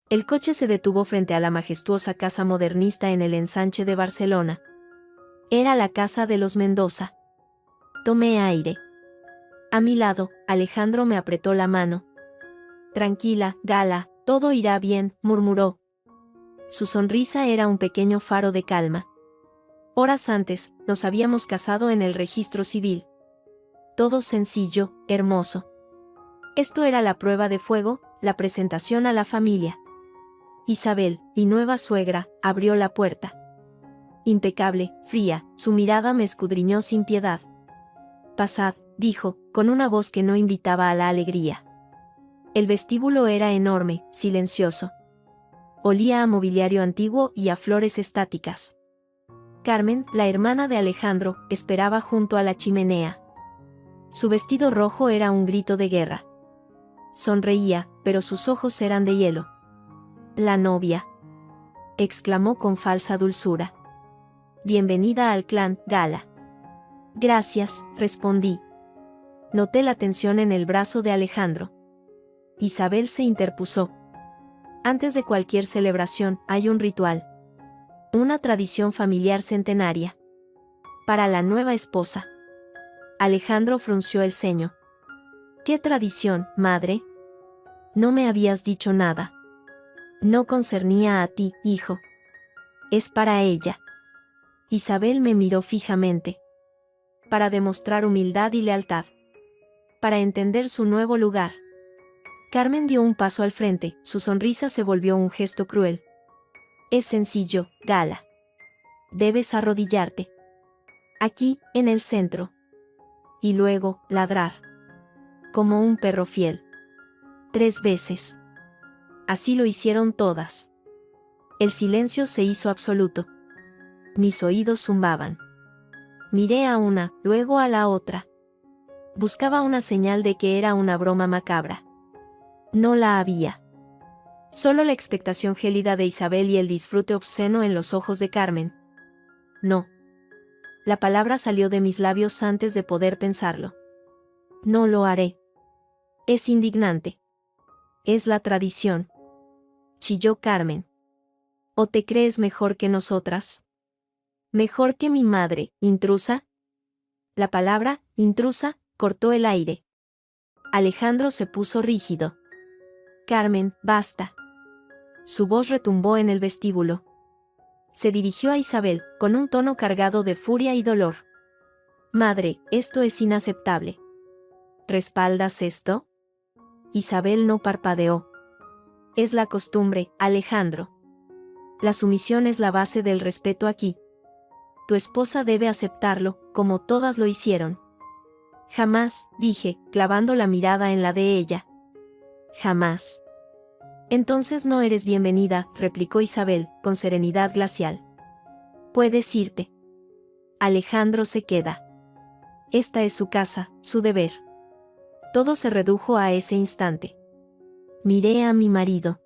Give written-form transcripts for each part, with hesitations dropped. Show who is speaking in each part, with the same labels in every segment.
Speaker 1: El coche se detuvo frente a la majestuosa casa modernista en el ensanche de Barcelona. Era la casa de los Mendoza. Tomé aire. A mi lado, Alejandro me apretó la mano. Tranquila, Gala, todo irá bien, murmuró. Su sonrisa era un pequeño faro de calma. Horas antes, nos habíamos casado en el registro civil. Todo sencillo, hermoso. Esto era la prueba de fuego, la presentación a la familia. Isabel, mi nueva suegra, abrió la puerta. Impecable, fría, su mirada me escudriñó sin piedad. Pasad, dijo, con una voz que no invitaba a la alegría. El vestíbulo era enorme, silencioso. Olía a mobiliario antiguo y a flores estáticas. Carmen, la hermana de Alejandro, esperaba junto a la chimenea. Su vestido rojo era un grito de guerra. Sonreía, pero sus ojos eran de hielo. «La novia», exclamó con falsa dulzura. «Bienvenida al clan, Gala». «Gracias», respondí. Noté la tensión en el brazo de Alejandro. Isabel se interpuso. «Antes de cualquier celebración, hay un ritual. Una tradición familiar centenaria. Para la nueva esposa». Alejandro frunció el ceño. «¿Qué tradición, madre? No me habías dicho nada». «No concernía a ti, hijo. Es para ella». Isabel me miró fijamente. Para demostrar humildad y lealtad. Para entender su nuevo lugar. Carmen dio un paso al frente, su sonrisa se volvió un gesto cruel. «Es sencillo, Gala. Debes arrodillarte. Aquí, en el centro. Y luego, ladrar. Como un perro fiel. 3 veces». Así lo hicieron todas. El silencio se hizo absoluto. Mis oídos zumbaban. Miré a una, luego a la otra. Buscaba una señal de que era una broma macabra. No la había. Solo la expectación gélida de Isabel y el disfrute obsceno en los ojos de Carmen. No. La palabra salió de mis labios antes de poder pensarlo. No lo haré. Es indignante. Es la tradición. Chilló Carmen. ¿O te crees mejor que nosotras? ¿Mejor que mi madre, intrusa? La palabra, intrusa, cortó el aire. Alejandro se puso rígido. Carmen, basta. Su voz retumbó en el vestíbulo. Se dirigió a Isabel, con un tono cargado de furia y dolor. Madre, esto es inaceptable. ¿Respaldas esto? Isabel no parpadeó. Es la costumbre, Alejandro. La sumisión es la base del respeto aquí. Tu esposa debe aceptarlo, como todas lo hicieron. Jamás, dije, clavando la mirada en la de ella. Jamás. Entonces no eres bienvenida, replicó Isabel, con serenidad glacial. Puedes irte. Alejandro se queda. Esta es su casa, su deber. Todo se redujo a ese instante. Miré a mi marido.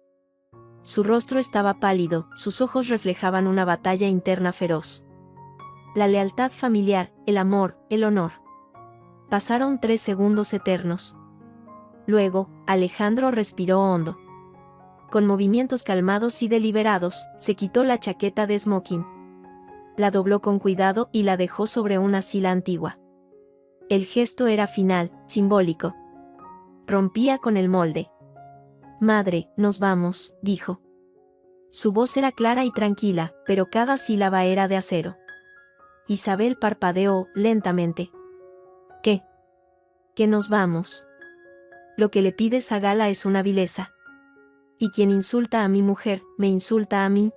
Speaker 1: Su rostro estaba pálido, sus ojos reflejaban una batalla interna feroz. La lealtad familiar, el amor, el honor. Pasaron 3 segundos eternos. Luego, Alejandro respiró hondo. Con movimientos calmados y deliberados, se quitó la chaqueta de smoking. La dobló con cuidado y la dejó sobre una sila antigua. El gesto era final, simbólico. Rompía con el molde. Madre, nos vamos, dijo. Su voz era clara y tranquila, pero cada sílaba era de acero. Isabel parpadeó lentamente. ¿Qué? Que nos vamos. Lo que le pides a Gala es una vileza. Y quien insulta a mi mujer, me insulta a mí.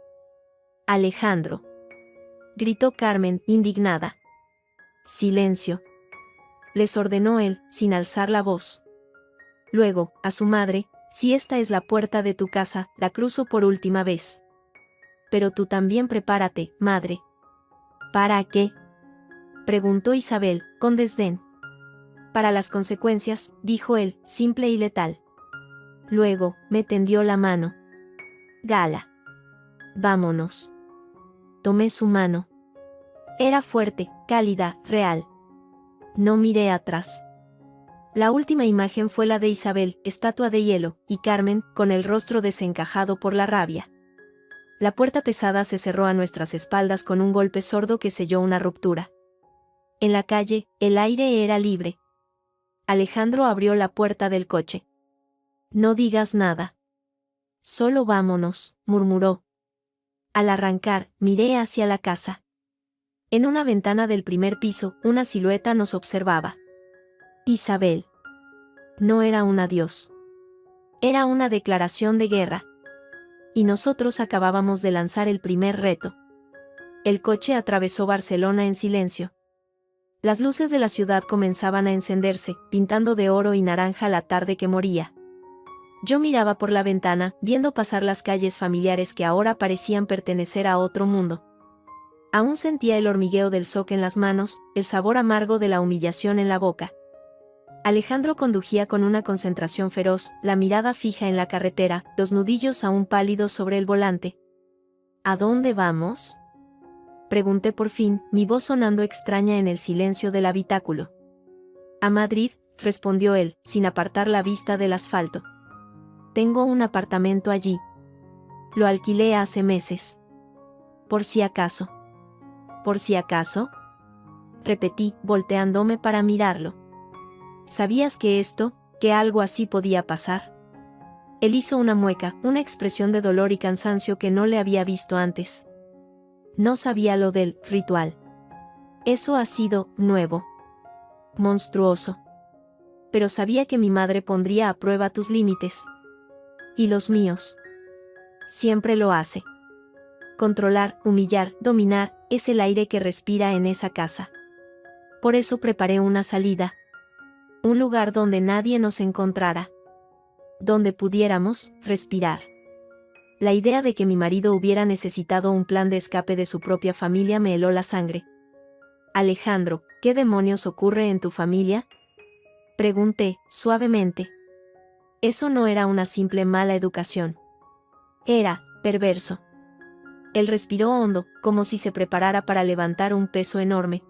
Speaker 1: Alejandro. Gritó Carmen, indignada. Silencio. Les ordenó él, sin alzar la voz. Luego, a su madre, si esta es la puerta de tu casa, la cruzo por última vez. Pero tú también prepárate, madre. ¿Para qué? Preguntó Isabel, con desdén. Para las consecuencias, dijo él, simple y letal. Luego, me tendió la mano. Gala. Vámonos. Tomé su mano. Era fuerte, cálida, real. No miré atrás. La última imagen fue la de Isabel, estatua de hielo, y Carmen, con el rostro desencajado por la rabia. La puerta pesada se cerró a nuestras espaldas con un golpe sordo que selló una ruptura. En la calle, el aire era libre. Alejandro abrió la puerta del coche. No digas nada. Solo vámonos, murmuró. Al arrancar, miré hacia la casa. En una ventana del primer piso, una silueta nos observaba. Isabel. No era un adiós. Era una declaración de guerra. Y nosotros acabábamos de lanzar el primer reto. El coche atravesó Barcelona en silencio. Las luces de la ciudad comenzaban a encenderse, pintando de oro y naranja la tarde que moría. Yo miraba por la ventana, viendo pasar las calles familiares que ahora parecían pertenecer a otro mundo. Aún sentía el hormigueo del zoque en las manos, el sabor amargo de la humillación en la boca. Alejandro conducía con una concentración feroz, la mirada fija en la carretera, los nudillos aún pálidos sobre el volante. ¿A dónde vamos?, pregunté por fin, mi voz sonando extraña en el silencio del habitáculo. A Madrid, respondió él, sin apartar la vista del asfalto. Tengo un apartamento allí. Lo alquilé hace meses. Por si acaso. ¿Por si acaso?, repetí, volteándome para mirarlo. ¿Sabías que algo así podía pasar? Él hizo una mueca, una expresión de dolor y cansancio que no le había visto antes. No sabía lo del ritual. Eso ha sido nuevo. Monstruoso. Pero sabía que mi madre pondría a prueba tus límites. Y los míos. Siempre lo hace. Controlar, humillar, dominar, es el aire que respira en esa casa. Por eso preparé una salida. Un lugar donde nadie nos encontrara. Donde pudiéramos respirar. La idea de que mi marido hubiera necesitado un plan de escape de su propia familia me heló la sangre. Alejandro, ¿qué demonios ocurre en tu familia?, pregunté, suavemente. Eso no era una simple mala educación. Era perverso. Él respiró hondo, como si se preparara para levantar un peso enorme.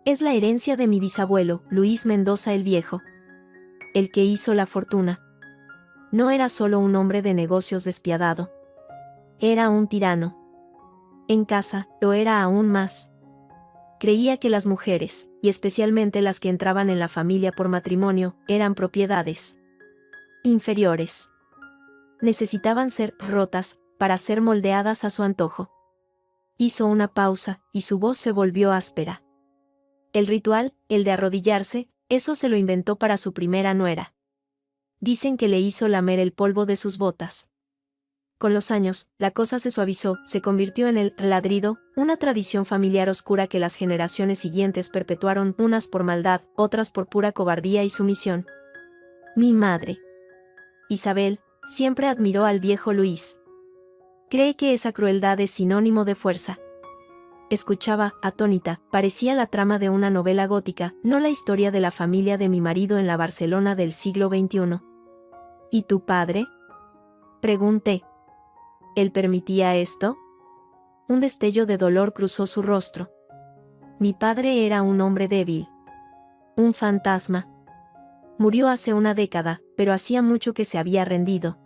Speaker 1: Es la herencia de mi bisabuelo, Luis Mendoza el Viejo. El que hizo la fortuna. No era solo un hombre de negocios despiadado. Era un tirano. En casa, lo era aún más. Creía que las mujeres, y especialmente las que entraban en la familia por matrimonio, eran propiedades inferiores. Necesitaban ser rotas, para ser moldeadas a su antojo. Hizo una pausa, y su voz se volvió áspera. El ritual, el de arrodillarse, eso se lo inventó para su primera nuera. Dicen que le hizo lamer el polvo de sus botas. Con los años, la cosa se suavizó, se convirtió en el ladrido, una tradición familiar oscura que las generaciones siguientes perpetuaron, unas por maldad, otras por pura cobardía y sumisión. Mi madre, Isabel, siempre admiró al viejo Luis. Cree que esa crueldad es sinónimo de fuerza. Escuchaba, atónita, parecía la trama de una novela gótica, no la historia de la familia de mi marido en la Barcelona del siglo XXI. ¿Y tu padre?, pregunté. ¿Él permitía esto? Un destello de dolor cruzó su rostro. Mi padre era un hombre débil. Un fantasma. Murió hace una década, pero hacía mucho que se había rendido.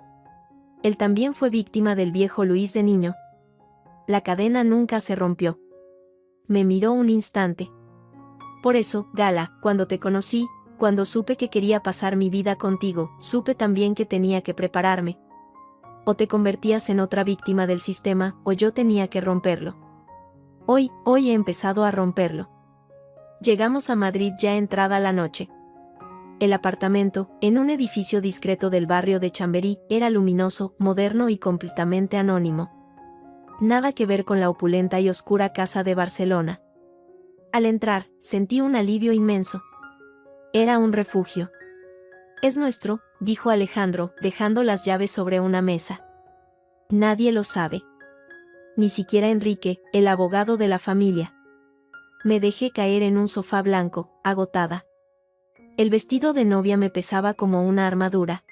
Speaker 1: Él también fue víctima del viejo Luis de niño. La cadena nunca se rompió. Me miró un instante. Por eso, Gala, cuando te conocí, cuando supe que quería pasar mi vida contigo, supe también que tenía que prepararme. O te convertías en otra víctima del sistema, o yo tenía que romperlo. Hoy he empezado a romperlo. Llegamos a Madrid ya entrada la noche. El apartamento, en un edificio discreto del barrio de Chamberí, era luminoso, moderno y completamente anónimo. Nada que ver con la opulenta y oscura casa de Barcelona. Al entrar, sentí un alivio inmenso. Era un refugio. Es nuestro, dijo Alejandro, dejando las llaves sobre una mesa. Nadie lo sabe. Ni siquiera Enrique, el abogado de la familia. Me dejé caer en un sofá blanco, agotada. El vestido de novia me pesaba como una armadura.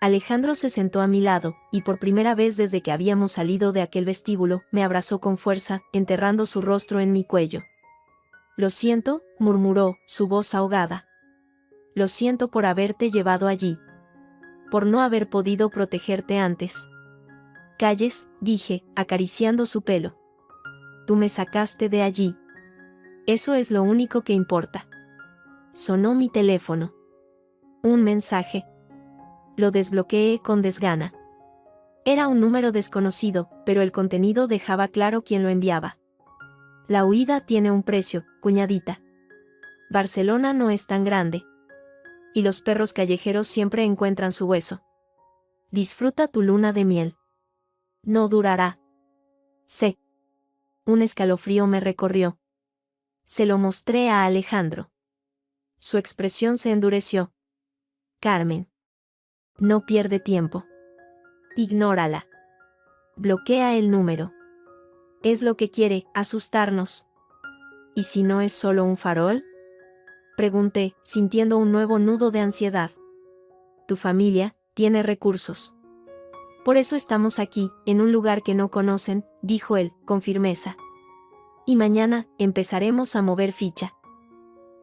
Speaker 1: Alejandro se sentó a mi lado, y por primera vez desde que habíamos salido de aquel vestíbulo, me abrazó con fuerza, enterrando su rostro en mi cuello. Lo siento, murmuró, su voz ahogada. lo siento por haberte llevado allí. Por no haber podido protegerte antes. Calles, dije, acariciando su pelo. Tú me sacaste de allí. Eso es lo único que importa. Sonó mi teléfono. Un mensaje. Lo desbloqueé con desgana. Era un número desconocido, pero el contenido dejaba claro quién lo enviaba. La huida tiene un precio, cuñadita. Barcelona no es tan grande. Y los perros callejeros siempre encuentran su hueso. Disfruta tu luna de miel. No durará. Sé. Un escalofrío me recorrió. Se lo mostré a Alejandro. Su expresión se endureció. Carmen. No pierde tiempo. Ignórala. Bloquea el número. Es lo que quiere, asustarnos. ¿Y si no es solo un farol? Pregunté, sintiendo un nuevo nudo de ansiedad. Tu familia tiene recursos. Por eso estamos aquí, en un lugar que no conocen, dijo él, con firmeza. Y mañana empezaremos a mover ficha.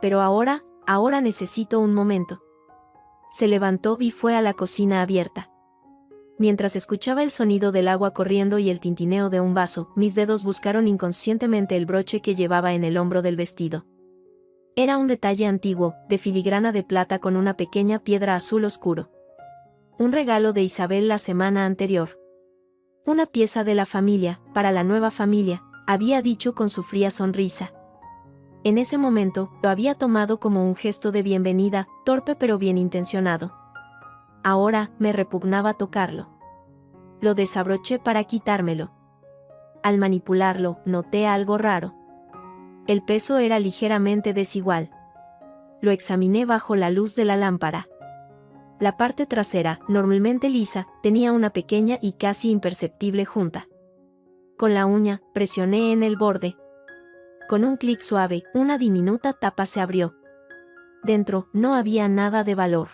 Speaker 1: Pero ahora necesito un momento. Se levantó y fue a la cocina abierta. Mientras escuchaba el sonido del agua corriendo y el tintineo de un vaso, mis dedos buscaron inconscientemente el broche que llevaba en el hombro del vestido. Era un detalle antiguo, de filigrana de plata con una pequeña piedra azul oscuro. Un regalo de Isabel la semana anterior. Una pieza de la familia, para la nueva familia, había dicho con su fría sonrisa. En ese momento, lo había tomado como un gesto de bienvenida, torpe pero bien intencionado. Ahora, me repugnaba tocarlo. Lo desabroché para quitármelo. Al manipularlo, noté algo raro. El peso era ligeramente desigual. Lo examiné bajo la luz de la lámpara. La parte trasera, normalmente lisa, tenía una pequeña y casi imperceptible junta. Con la uña, presioné en el borde. Con un clic suave, una diminuta tapa se abrió. Dentro, no había nada de valor.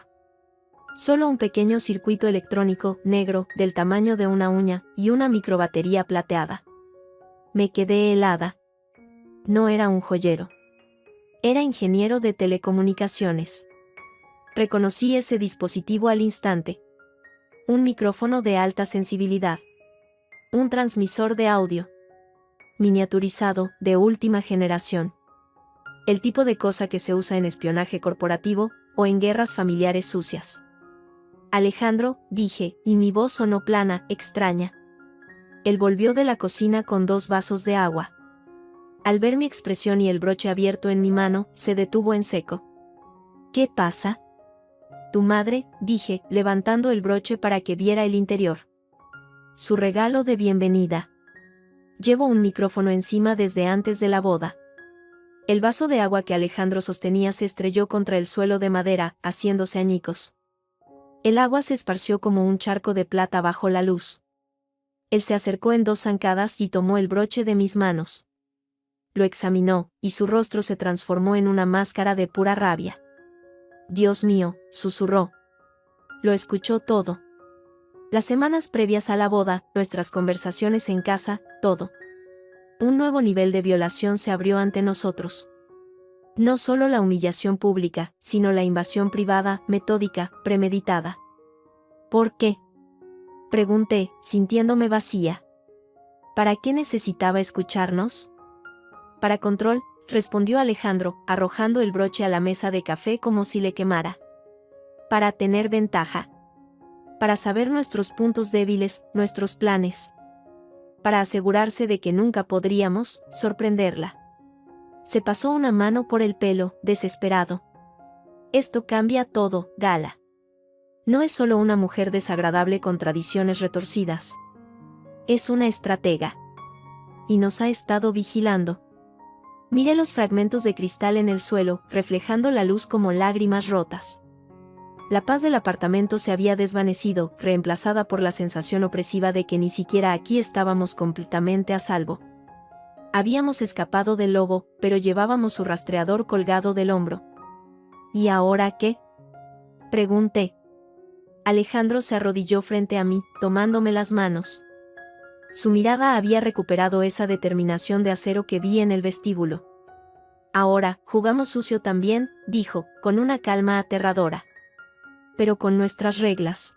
Speaker 1: Solo un pequeño circuito electrónico, negro, del tamaño de una uña, y una microbatería plateada. Me quedé helada. No era un joyero. Era ingeniero de telecomunicaciones. Reconocí ese dispositivo al instante. Un micrófono de alta sensibilidad. Un transmisor de audio. Miniaturizado, de última generación. El tipo de cosa que se usa en espionaje corporativo, o en guerras familiares sucias. Alejandro, dije, y mi voz sonó plana, extraña. Él volvió de la cocina con 2 vasos de agua. Al ver mi expresión y el broche abierto en mi mano, se detuvo en seco. ¿Qué pasa? Tu madre, dije, levantando el broche para que viera el interior. Su regalo de bienvenida. Llevo un micrófono encima desde antes de la boda. El vaso de agua que Alejandro sostenía se estrelló contra el suelo de madera, haciéndose añicos. El agua se esparció como un charco de plata bajo la luz. Él se acercó en 2 zancadas y tomó el broche de mis manos. Lo examinó, y su rostro se transformó en una máscara de pura rabia. Dios mío, susurró. Lo escuchó todo. Las semanas previas a la boda, nuestras conversaciones en casa, todo. Un nuevo nivel de violación se abrió ante nosotros. No solo la humillación pública, sino la invasión privada, metódica, premeditada. ¿Por qué? Pregunté, sintiéndome vacía. ¿Para qué necesitaba escucharnos? Para control, respondió Alejandro, arrojando el broche a la mesa de café como si le quemara. Para tener ventaja. Para saber nuestros puntos débiles, nuestros planes. Para asegurarse de que nunca podríamos sorprenderla. Se pasó una mano por el pelo, desesperado. Esto cambia todo, Gala. No es solo una mujer desagradable con tradiciones retorcidas. Es una estratega. Y nos ha estado vigilando. Miré los fragmentos de cristal en el suelo, reflejando la luz como lágrimas rotas. La paz del apartamento se había desvanecido, reemplazada por la sensación opresiva de que ni siquiera aquí estábamos completamente a salvo. Habíamos escapado del lobo, pero llevábamos su rastreador colgado del hombro. ¿Y ahora qué? Pregunté. Alejandro se arrodilló frente a mí, tomándome las manos. Su mirada había recuperado esa determinación de acero que vi en el vestíbulo. Ahora, jugamos sucio también, dijo, con una calma aterradora. Pero con nuestras reglas.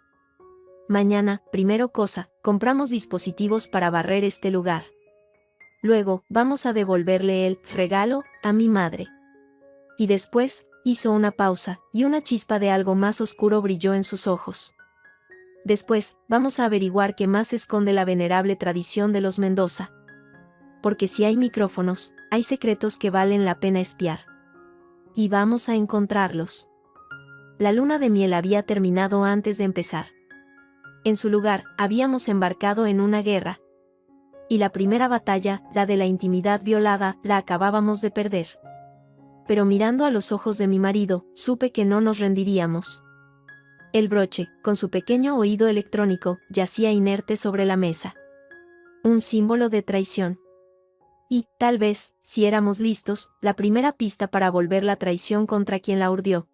Speaker 1: Mañana, primero cosa, compramos dispositivos para barrer este lugar. Luego, vamos a devolverle el regalo a mi madre. Y después, hizo una pausa, y una chispa de algo más oscuro brilló en sus ojos. Después, vamos a averiguar qué más esconde la venerable tradición de los Mendoza. Porque si hay micrófonos, hay secretos que valen la pena espiar. Y vamos a encontrarlos. La luna de miel había terminado antes de empezar. En su lugar, habíamos embarcado en una guerra. Y la primera batalla, la de la intimidad violada, la acabábamos de perder. Pero mirando a los ojos de mi marido, supe que no nos rendiríamos. El broche, con su pequeño oído electrónico, yacía inerte sobre la mesa. Un símbolo de traición. Y, tal vez, si éramos listos, la primera pista para volver la traición contra quien la urdió.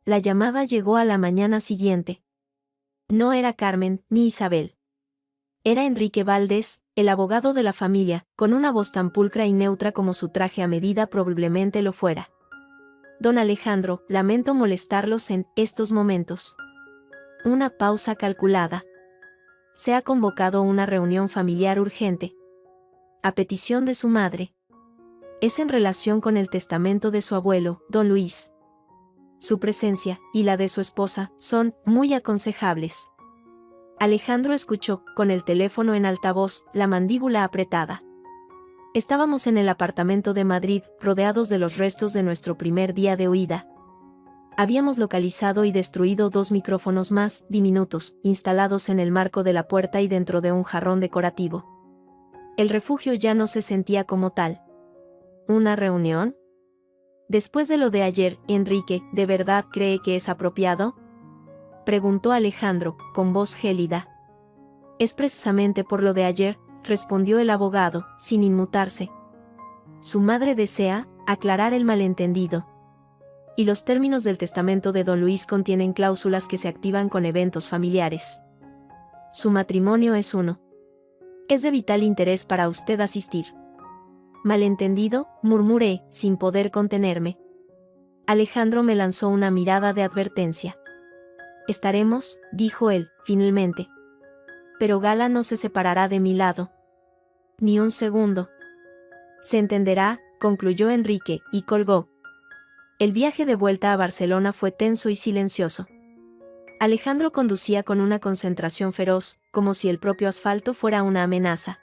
Speaker 1: La llamada llegó a la mañana siguiente. No era Carmen, ni Isabel. Era Enrique Valdés, el abogado de la familia, con una voz tan pulcra y neutra como su traje a medida probablemente lo fuera. Don Alejandro, lamento molestarlos en estos momentos. Una pausa calculada. Se ha convocado una reunión familiar urgente. A petición de su madre. Es en relación con el testamento de su abuelo, don Luis. Su presencia, y la de su esposa, son muy aconsejables. Alejandro escuchó, con el teléfono en altavoz, la mandíbula apretada. Estábamos en el apartamento de Madrid, rodeados de los restos de nuestro primer día de huida. Habíamos localizado y destruido 2 micrófonos más, diminutos, instalados en el marco de la puerta y dentro de un jarrón decorativo. El refugio ya no se sentía como tal. ¿Una reunión? Después de lo de ayer, Enrique, ¿de verdad cree que es apropiado?, preguntó Alejandro, con voz gélida. Es precisamente por lo de ayer, respondió el abogado, sin inmutarse. Su madre desea aclarar el malentendido. Y los términos del testamento de don Luis contienen cláusulas que se activan con eventos familiares. Su matrimonio es uno. Es de vital interés para usted asistir. Malentendido, murmuré, sin poder contenerme. Alejandro me lanzó una mirada de advertencia. Estaremos, dijo él, finalmente. Pero Gala no se separará de mi lado. Ni un segundo. Se entenderá, concluyó Enrique, y colgó. El viaje de vuelta a Barcelona fue tenso y silencioso. Alejandro conducía con una concentración feroz, como si el propio asfalto fuera una amenaza.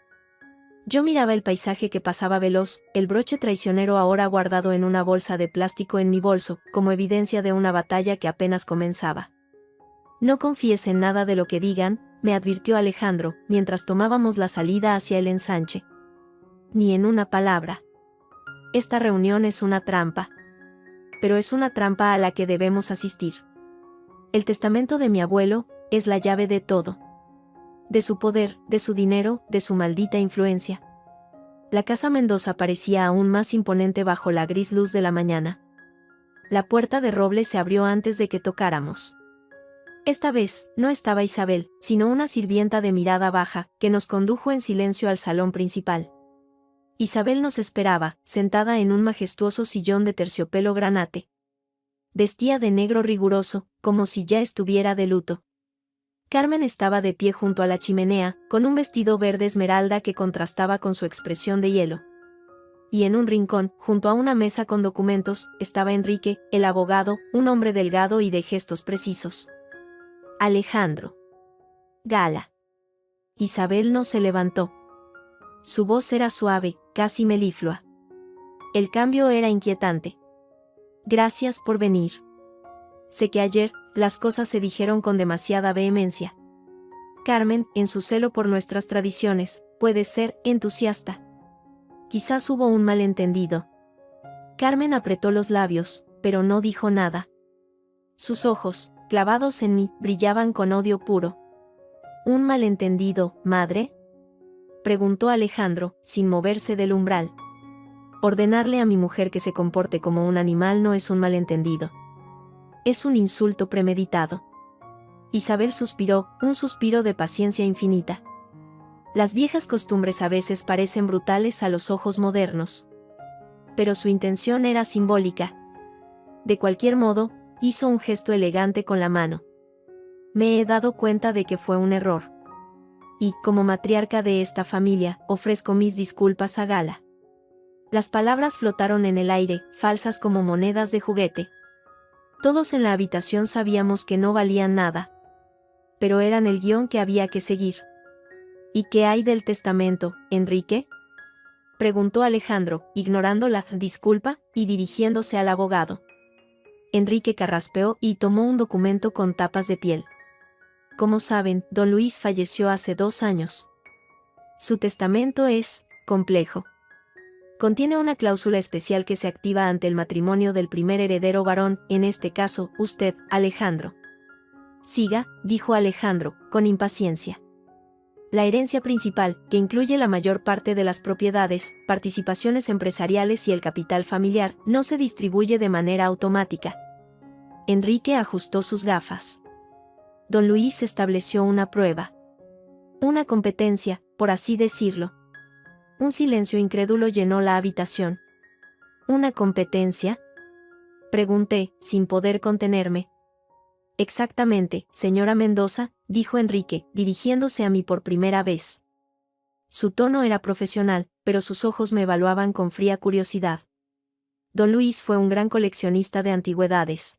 Speaker 1: Yo miraba el paisaje que pasaba veloz, el broche traicionero ahora guardado en una bolsa de plástico en mi bolso, como evidencia de una batalla que apenas comenzaba. No confíes en nada de lo que digan, me advirtió Alejandro, mientras tomábamos la salida hacia el ensanche. Ni en una palabra. Esta reunión es una trampa. Pero es una trampa a la que debemos asistir. El testamento de mi abuelo es la llave de todo. De su poder, de su dinero, de su maldita influencia. La casa Mendoza parecía aún más imponente bajo la gris luz de la mañana. La puerta de roble se abrió antes de que tocáramos. Esta vez, no estaba Isabel, sino una sirvienta de mirada baja, que nos condujo en silencio al salón principal. Isabel nos esperaba, sentada en un majestuoso sillón de terciopelo granate. Vestía de negro riguroso, como si ya estuviera de luto. Carmen estaba de pie junto a la chimenea, con un vestido verde esmeralda que contrastaba con su expresión de hielo. Y en un rincón, junto a una mesa con documentos, estaba Enrique, el abogado, un hombre delgado y de gestos precisos. Alejandro. Gala. Isabel no se levantó. Su voz era suave, casi meliflua. El cambio era inquietante. Gracias por venir. Sé que ayer, las cosas se dijeron con demasiada vehemencia. Carmen, en su celo por nuestras tradiciones, puede ser entusiasta. Quizás hubo un malentendido. Carmen apretó los labios, pero no dijo nada. Sus ojos, clavados en mí, brillaban con odio puro. ¿Un malentendido, madre?, preguntó Alejandro, sin moverse del umbral. Ordenarle a mi mujer que se comporte como un animal no es un malentendido. Es un insulto premeditado. Isabel suspiró, un suspiro de paciencia infinita. Las viejas costumbres a veces parecen brutales a los ojos modernos. pero su intención era simbólica. De cualquier modo, hizo un gesto elegante con la mano. Me he dado cuenta de que fue un error. Y, como matriarca de esta familia, ofrezco mis disculpas a Gala. Las palabras flotaron en el aire, falsas como monedas de juguete. Todos en la habitación sabíamos que no valían nada. Pero eran el guión que había que seguir. ¿Y qué hay del testamento, Enrique?, preguntó Alejandro, ignorando la disculpa, y dirigiéndose al abogado. Enrique carraspeó y tomó un documento con tapas de piel. Como saben, don Luis falleció hace 2 años. Su testamento es complejo. Contiene una cláusula especial que se activa ante el matrimonio del primer heredero varón, en este caso, usted, Alejandro. Siga, dijo Alejandro, con impaciencia. La herencia principal, que incluye la mayor parte de las propiedades, participaciones empresariales y el capital familiar, no se distribuye de manera automática. Enrique ajustó sus gafas. Don Luis estableció una prueba. Una competencia, por así decirlo. Un silencio incrédulo llenó la habitación. ¿Una competencia?, pregunté, sin poder contenerme. Exactamente, señora Mendoza, dijo Enrique, dirigiéndose a mí por primera vez. Su tono era profesional, pero sus ojos me evaluaban con fría curiosidad. Don Luis fue un gran coleccionista de antigüedades.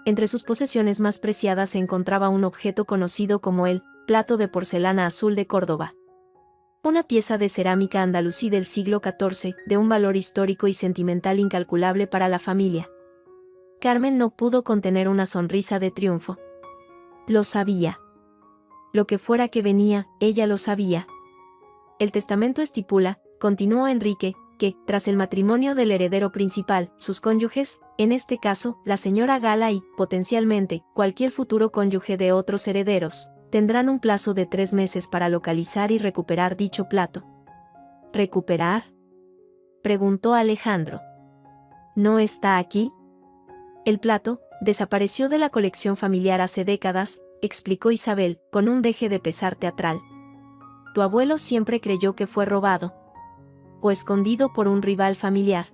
Speaker 1: Entre sus posesiones más preciadas se encontraba un objeto conocido como el plato de porcelana azul de Córdoba. Una pieza de cerámica andalusí del siglo XIV, de un valor histórico y sentimental incalculable para la familia. Carmen no pudo contener una sonrisa de triunfo. Lo sabía. Lo que fuera que venía, ella lo sabía. El testamento estipula, continuó Enrique, que, tras el matrimonio del heredero principal, sus cónyuges, en este caso, la señora Gala y, potencialmente, cualquier futuro cónyuge de otros herederos, tendrán un plazo de 3 meses para localizar y recuperar dicho plato. ¿Recuperar?, preguntó Alejandro. ¿No está aquí? El plato desapareció de la colección familiar hace décadas, explicó Isabel, con un deje de pesar teatral. Tu abuelo siempre creyó que fue robado. O escondido por un rival familiar.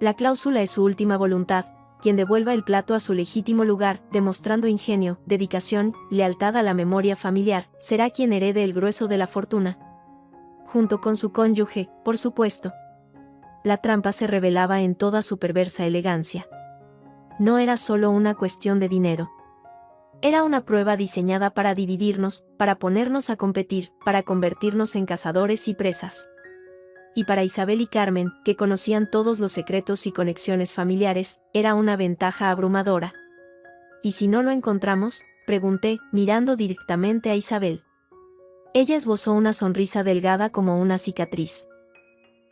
Speaker 1: La cláusula es su última voluntad, quien devuelva el plato a su legítimo lugar, demostrando ingenio, dedicación, lealtad a la memoria familiar, será quien herede el grueso de la fortuna. Junto con su cónyuge, por supuesto. La trampa se revelaba en toda su perversa elegancia. No era solo una cuestión de dinero. Era una prueba diseñada para dividirnos, para ponernos a competir, para convertirnos en cazadores y presas. Y para Isabel y Carmen, que conocían todos los secretos y conexiones familiares, era una ventaja abrumadora. ¿Y si no lo encontramos?, pregunté, mirando directamente a Isabel. Ella esbozó una sonrisa delgada como una cicatriz.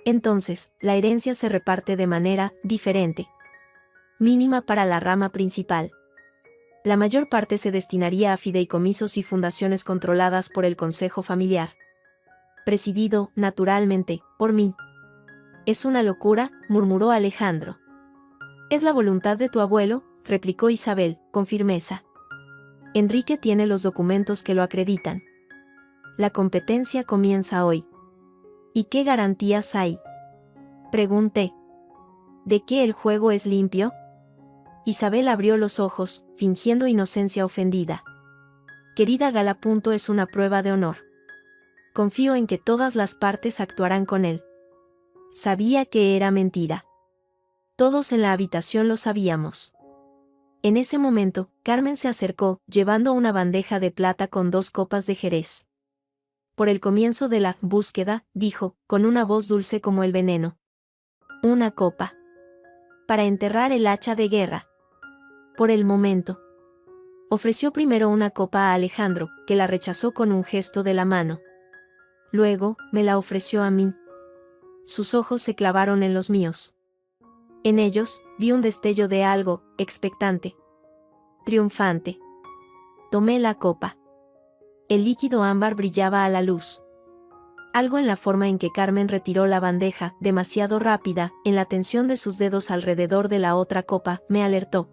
Speaker 1: Entonces, la herencia se reparte de manera diferente. Mínima para la rama principal. La mayor parte se destinaría a fideicomisos y fundaciones controladas por el Consejo Familiar. Presidido, naturalmente, por mí. Es una locura, murmuró Alejandro. Es la voluntad de tu abuelo, replicó Isabel, con firmeza. Enrique tiene los documentos que lo acreditan. La competencia comienza hoy. ¿Y qué garantías hay?, pregunté. ¿De que el juego es limpio? Isabel abrió los ojos, fingiendo inocencia ofendida. Querida Gala, es una prueba de honor. Confío en que todas las partes actuarán con él. Sabía que era mentira. Todos en la habitación lo sabíamos. En ese momento, Carmen se acercó, llevando una bandeja de plata con 2 copas de Jerez. Por el comienzo de la búsqueda, dijo, con una voz dulce como el veneno. Una copa. Para enterrar el hacha de guerra. Por el momento. Ofreció primero una copa a Alejandro, que la rechazó con un gesto de la mano. Luego, me la ofreció a mí. Sus ojos se clavaron en los míos. En ellos, vi un destello de algo, expectante. Triunfante. Tomé la copa. El líquido ámbar brillaba a la luz. Algo en la forma en que Carmen retiró la bandeja, demasiado rápida, en la tensión de sus dedos alrededor de la otra copa, me alertó.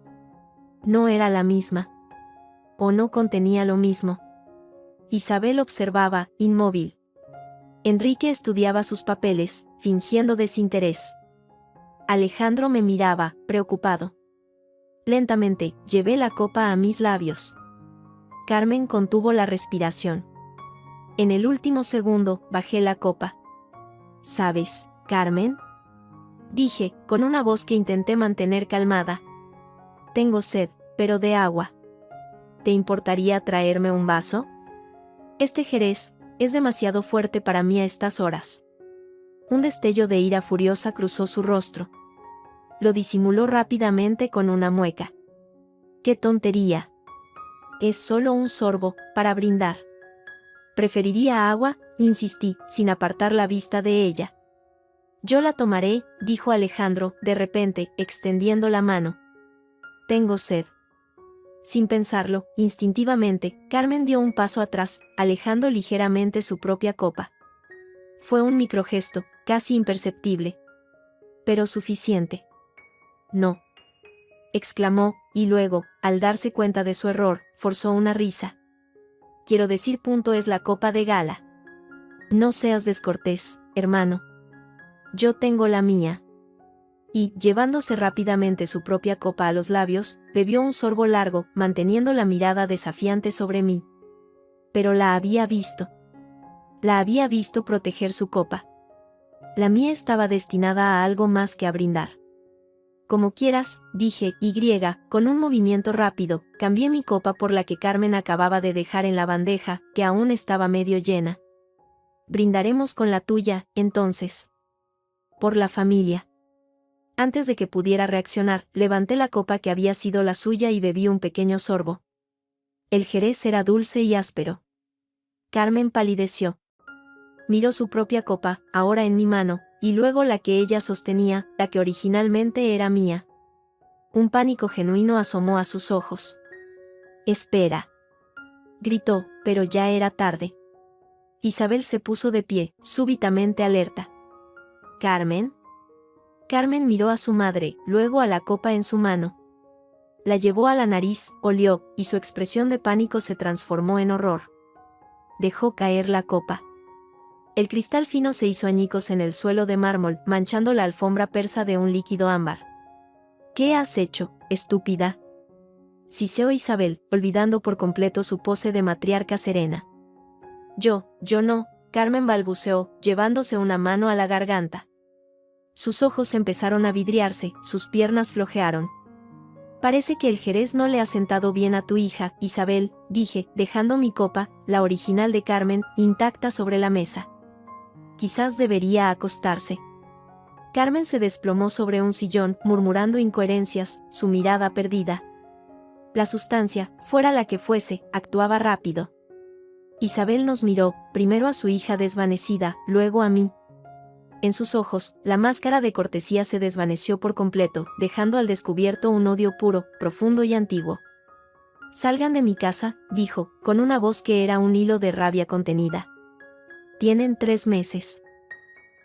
Speaker 1: No era la misma. O no contenía lo mismo. Isabel observaba, inmóvil. Enrique estudiaba sus papeles, fingiendo desinterés. Alejandro me miraba, preocupado. Lentamente, llevé la copa a mis labios. Carmen contuvo la respiración. En el último segundo, bajé la copa. ¿Sabes, Carmen?, dije, con una voz que intenté mantener calmada. Tengo sed, pero de agua. ¿Te importaría traerme un vaso? Este jerez es demasiado fuerte para mí a estas horas. Un destello de ira furiosa cruzó su rostro. Lo disimuló rápidamente con una mueca. ¡Qué tontería! Es solo un sorbo, para brindar. Preferiría agua, insistí, sin apartar la vista de ella. Yo la tomaré, dijo Alejandro, de repente, extendiendo la mano. Tengo sed. Sin pensarlo, instintivamente, Carmen dio un paso atrás, alejando ligeramente su propia copa. Fue un microgesto, casi imperceptible. Pero suficiente. No, exclamó, y luego, al darse cuenta de su error, forzó una risa. Quiero decir, es la copa de gala. No seas descortés, hermano. Yo tengo la mía. Y, llevándose rápidamente su propia copa a los labios, bebió un sorbo largo, manteniendo la mirada desafiante sobre mí. Pero la había visto. La había visto proteger su copa. La mía estaba destinada a algo más que a brindar. Como quieras, dije, con un movimiento rápido, cambié mi copa por la que Carmen acababa de dejar en la bandeja, que aún estaba medio llena. Brindaremos con la tuya, entonces. Por la familia. Antes de que pudiera reaccionar, levanté la copa que había sido la suya y bebí un pequeño sorbo. El jerez era dulce y áspero. Carmen palideció. Miró su propia copa, ahora en mi mano, y luego la que ella sostenía, la que originalmente era mía. Un pánico genuino asomó a sus ojos. «Espera», gritó, pero ya era tarde. Isabel se puso de pie, súbitamente alerta. «¿Carmen?». Carmen miró a su madre, luego a la copa en su mano. La llevó a la nariz, olió, y su expresión de pánico se transformó en horror. Dejó caer la copa. El cristal fino se hizo añicos en el suelo de mármol, manchando la alfombra persa de un líquido ámbar. «¿Qué has hecho, estúpida?», siseó Isabel, olvidando por completo su pose de matriarca serena. Yo no», Carmen balbuceó, llevándose una mano a la garganta. Sus ojos empezaron a vidriarse, sus piernas flojearon. «Parece que el jerez no le ha sentado bien a tu hija, Isabel», dije, dejando mi copa, la original de Carmen, intacta sobre la mesa. «Quizás debería acostarse». Carmen se desplomó sobre un sillón, murmurando incoherencias, su mirada perdida. La sustancia, fuera la que fuese, actuaba rápido. Isabel nos miró, primero a su hija desvanecida, luego a mí. En sus ojos, la máscara de cortesía se desvaneció por completo, dejando al descubierto un odio puro, profundo y antiguo. «Salgan de mi casa», dijo, con una voz que era un hilo de rabia contenida. «Tienen 3 meses.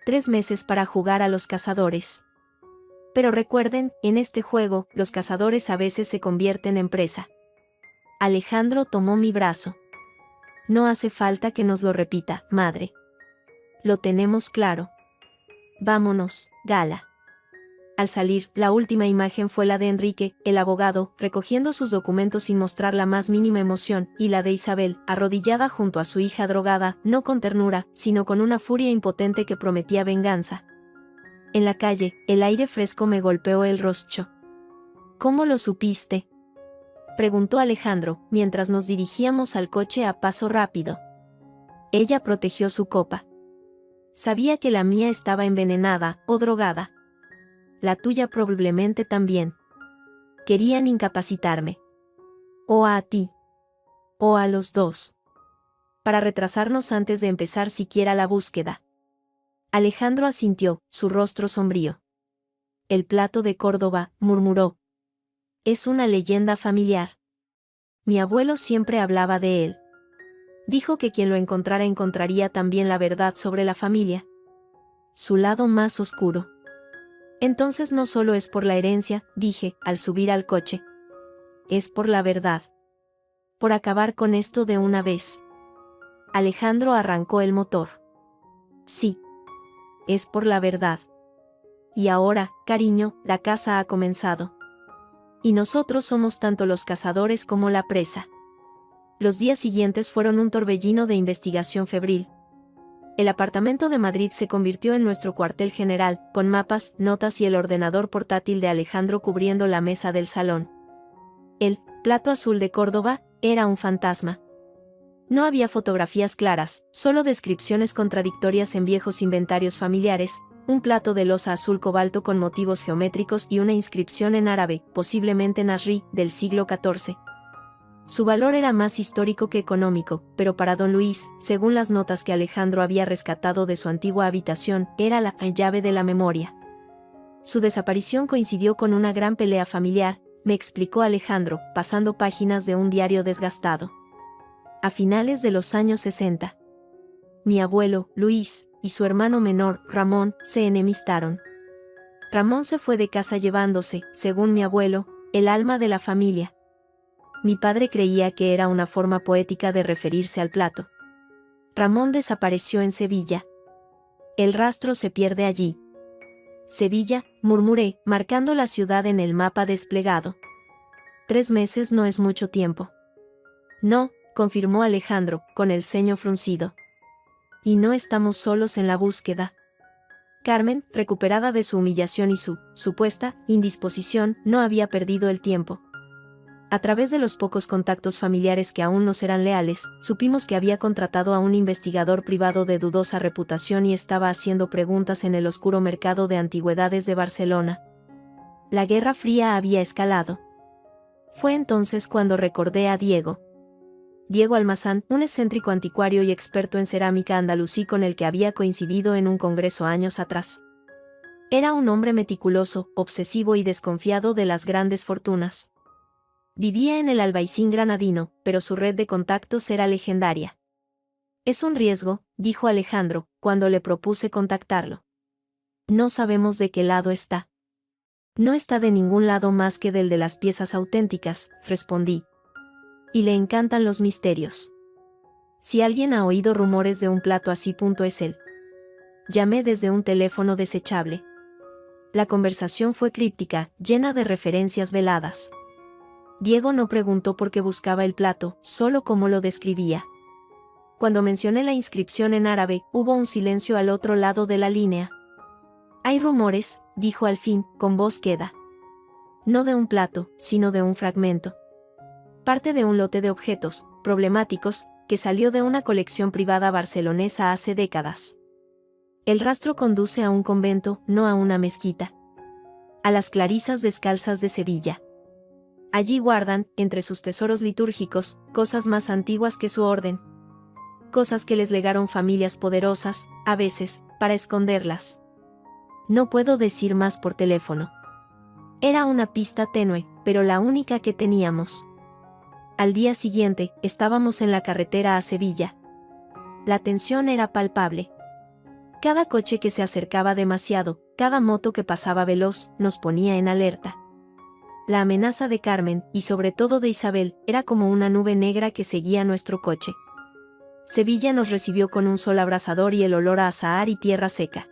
Speaker 1: 3 meses para jugar a los cazadores. Pero recuerden, en este juego, los cazadores a veces se convierten en presa». Alejandro tomó mi brazo. «No hace falta que nos lo repita, madre. Lo tenemos claro. Vámonos, Gala». Al salir, la última imagen fue la de Enrique, el abogado, recogiendo sus documentos sin mostrar la más mínima emoción, y la de Isabel, arrodillada junto a su hija drogada, no con ternura, sino con una furia impotente que prometía venganza. En la calle, el aire fresco me golpeó el rostro. «¿Cómo lo supiste?», preguntó Alejandro, mientras nos dirigíamos al coche a paso rápido. Ella protegió su copa. «Sabía que la mía estaba envenenada o drogada. La tuya probablemente también. Querían incapacitarme. O a ti. O a los dos. Para retrasarnos antes de empezar siquiera la búsqueda». Alejandro asintió, su rostro sombrío. «El plato de Córdoba», murmuró. «Es una leyenda familiar. Mi abuelo siempre hablaba de él. Dijo que quien lo encontrara encontraría también la verdad sobre la familia. Su lado más oscuro». «Entonces no solo es por la herencia», dije, al subir al coche. «Es por la verdad. Por acabar con esto de una vez». Alejandro arrancó el motor. «Sí. Es por la verdad. y ahora, cariño, la caza ha comenzado. Y nosotros somos tanto los cazadores como la presa. Los días siguientes fueron un torbellino de investigación febril. El apartamento de Madrid se convirtió en nuestro cuartel general, con mapas, notas y el ordenador portátil de Alejandro cubriendo la mesa del salón. El plato azul de Córdoba era un fantasma. No había fotografías claras, solo descripciones contradictorias en viejos inventarios familiares, un plato de loza azul cobalto con motivos geométricos y una inscripción en árabe, posiblemente nasrí, del siglo XIV. Su valor era más histórico que económico, pero para don Luis, según las notas que Alejandro había rescatado de su antigua habitación, era la llave de la memoria. Su desaparición coincidió con una gran pelea familiar, me explicó Alejandro, pasando páginas de un diario desgastado. A finales de los años 60. Mi abuelo, Luis, y su hermano menor, Ramón, se enemistaron. Ramón se fue de casa llevándose, según mi abuelo, el alma de la familia. Mi padre creía que era una forma poética de referirse al plato. Ramón desapareció en Sevilla. El rastro se pierde allí. Sevilla, murmuré, marcando la ciudad en el mapa desplegado. 3 meses no es mucho tiempo. No, confirmó Alejandro, con el ceño fruncido. Y no estamos solos en la búsqueda. Carmen, recuperada de su humillación y su supuesta indisposición, no había perdido el tiempo. A través de los pocos contactos familiares que aún nos eran leales, supimos que había contratado a un investigador privado de dudosa reputación y estaba haciendo preguntas en el oscuro mercado de antigüedades de Barcelona. La Guerra Fría había escalado. Fue entonces cuando recordé a Diego. Diego Almazán, un excéntrico anticuario y experto en cerámica andalusí con el que había coincidido en un congreso años atrás. Era un hombre meticuloso, obsesivo y desconfiado de las grandes fortunas. Vivía en el Albaicín granadino, pero su red de contactos era legendaria. Es un riesgo, dijo Alejandro, cuando le propuse contactarlo. No sabemos de qué lado está. No está de ningún lado más que del de las piezas auténticas, respondí. Y le encantan los misterios. Si alguien ha oído rumores de un plato así, es él. Llamé desde un teléfono desechable. La conversación fue críptica, llena de referencias veladas. Diego no preguntó por qué buscaba el plato, solo cómo lo describía. Cuando mencioné la inscripción en árabe, hubo un silencio al otro lado de la línea. Hay rumores, dijo al fin, con voz queda. No de un plato, sino de un fragmento. Parte de un lote de objetos, problemáticos, que salió de una colección privada barcelonesa hace décadas. El rastro conduce a un convento, no a una mezquita. A las clarisas descalzas de Sevilla. Allí guardan, entre sus tesoros litúrgicos, cosas más antiguas que su orden. Cosas que les legaron familias poderosas, a veces, para esconderlas. No puedo decir más por teléfono. Era una pista tenue, pero la única que teníamos. Al día siguiente, estábamos en la carretera a Sevilla. La tensión era palpable. Cada coche que se acercaba demasiado, cada moto que pasaba veloz, nos ponía en alerta. La amenaza de Carmen, y sobre todo de Isabel, era como una nube negra que seguía nuestro coche. Sevilla nos recibió con un sol abrasador y el olor a azahar y tierra seca.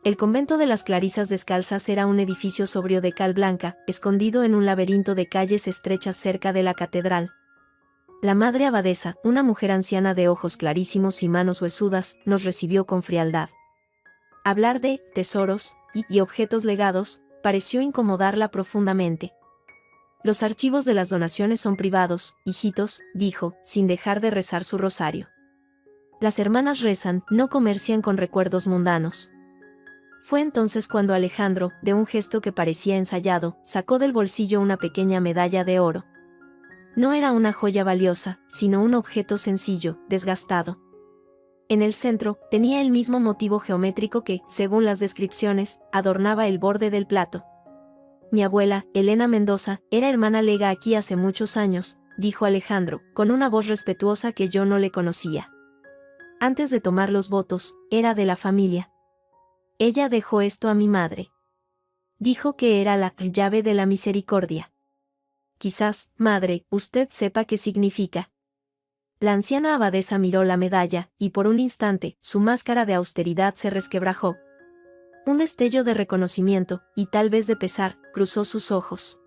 Speaker 1: El convento de las Clarisas Descalzas era un edificio sobrio de cal blanca, escondido en un laberinto de calles estrechas cerca de la catedral. La madre abadesa, una mujer anciana de ojos clarísimos y manos huesudas, nos recibió con frialdad. Hablar de tesoros y objetos legados pareció incomodarla profundamente. Los archivos de las donaciones son privados, hijitos, dijo, sin dejar de rezar su rosario. Las hermanas rezan, no comercian con recuerdos mundanos. Fue entonces cuando Alejandro, de un gesto que parecía ensayado, sacó del bolsillo una pequeña medalla de oro. No era una joya valiosa, sino un objeto sencillo, desgastado. En el centro, tenía el mismo motivo geométrico que, según las descripciones, adornaba el borde del plato. Mi abuela, Elena Mendoza, era hermana lega aquí hace muchos años, dijo Alejandro, con una voz respetuosa que yo no le conocía. Antes de tomar los votos, era de la familia. Ella dejó esto a mi madre. Dijo que era la llave de la misericordia. Quizás, madre, usted sepa qué significa. La anciana abadesa miró la medalla, y por un instante, su máscara de austeridad se resquebrajó. Un destello de reconocimiento, y tal vez de pesar, cruzó sus ojos.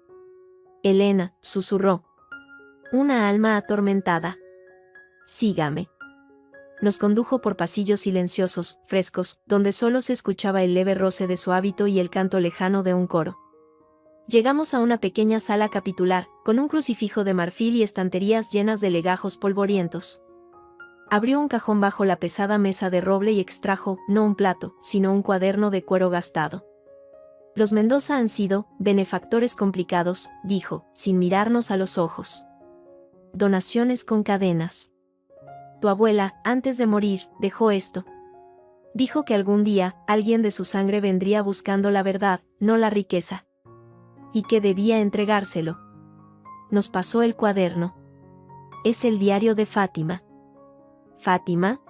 Speaker 1: Elena, susurró. Una alma atormentada. Sígame. Nos condujo por pasillos silenciosos, frescos, donde solo se escuchaba el leve roce de su hábito y el canto lejano de un coro. Llegamos a una pequeña sala capitular, con un crucifijo de marfil y estanterías llenas de legajos polvorientos. Abrió un cajón bajo la pesada mesa de roble y extrajo, no un plato, sino un cuaderno de cuero gastado. Los Mendoza han sido benefactores complicados, dijo, sin mirarnos a los ojos. Donaciones con cadenas. Tu abuela, antes de morir, dejó esto. Dijo que algún día, alguien de su sangre vendría buscando la verdad, no la riqueza. Y que debía entregárselo. Nos pasó el cuaderno. Es el diario de Fátima. ¿Fátima?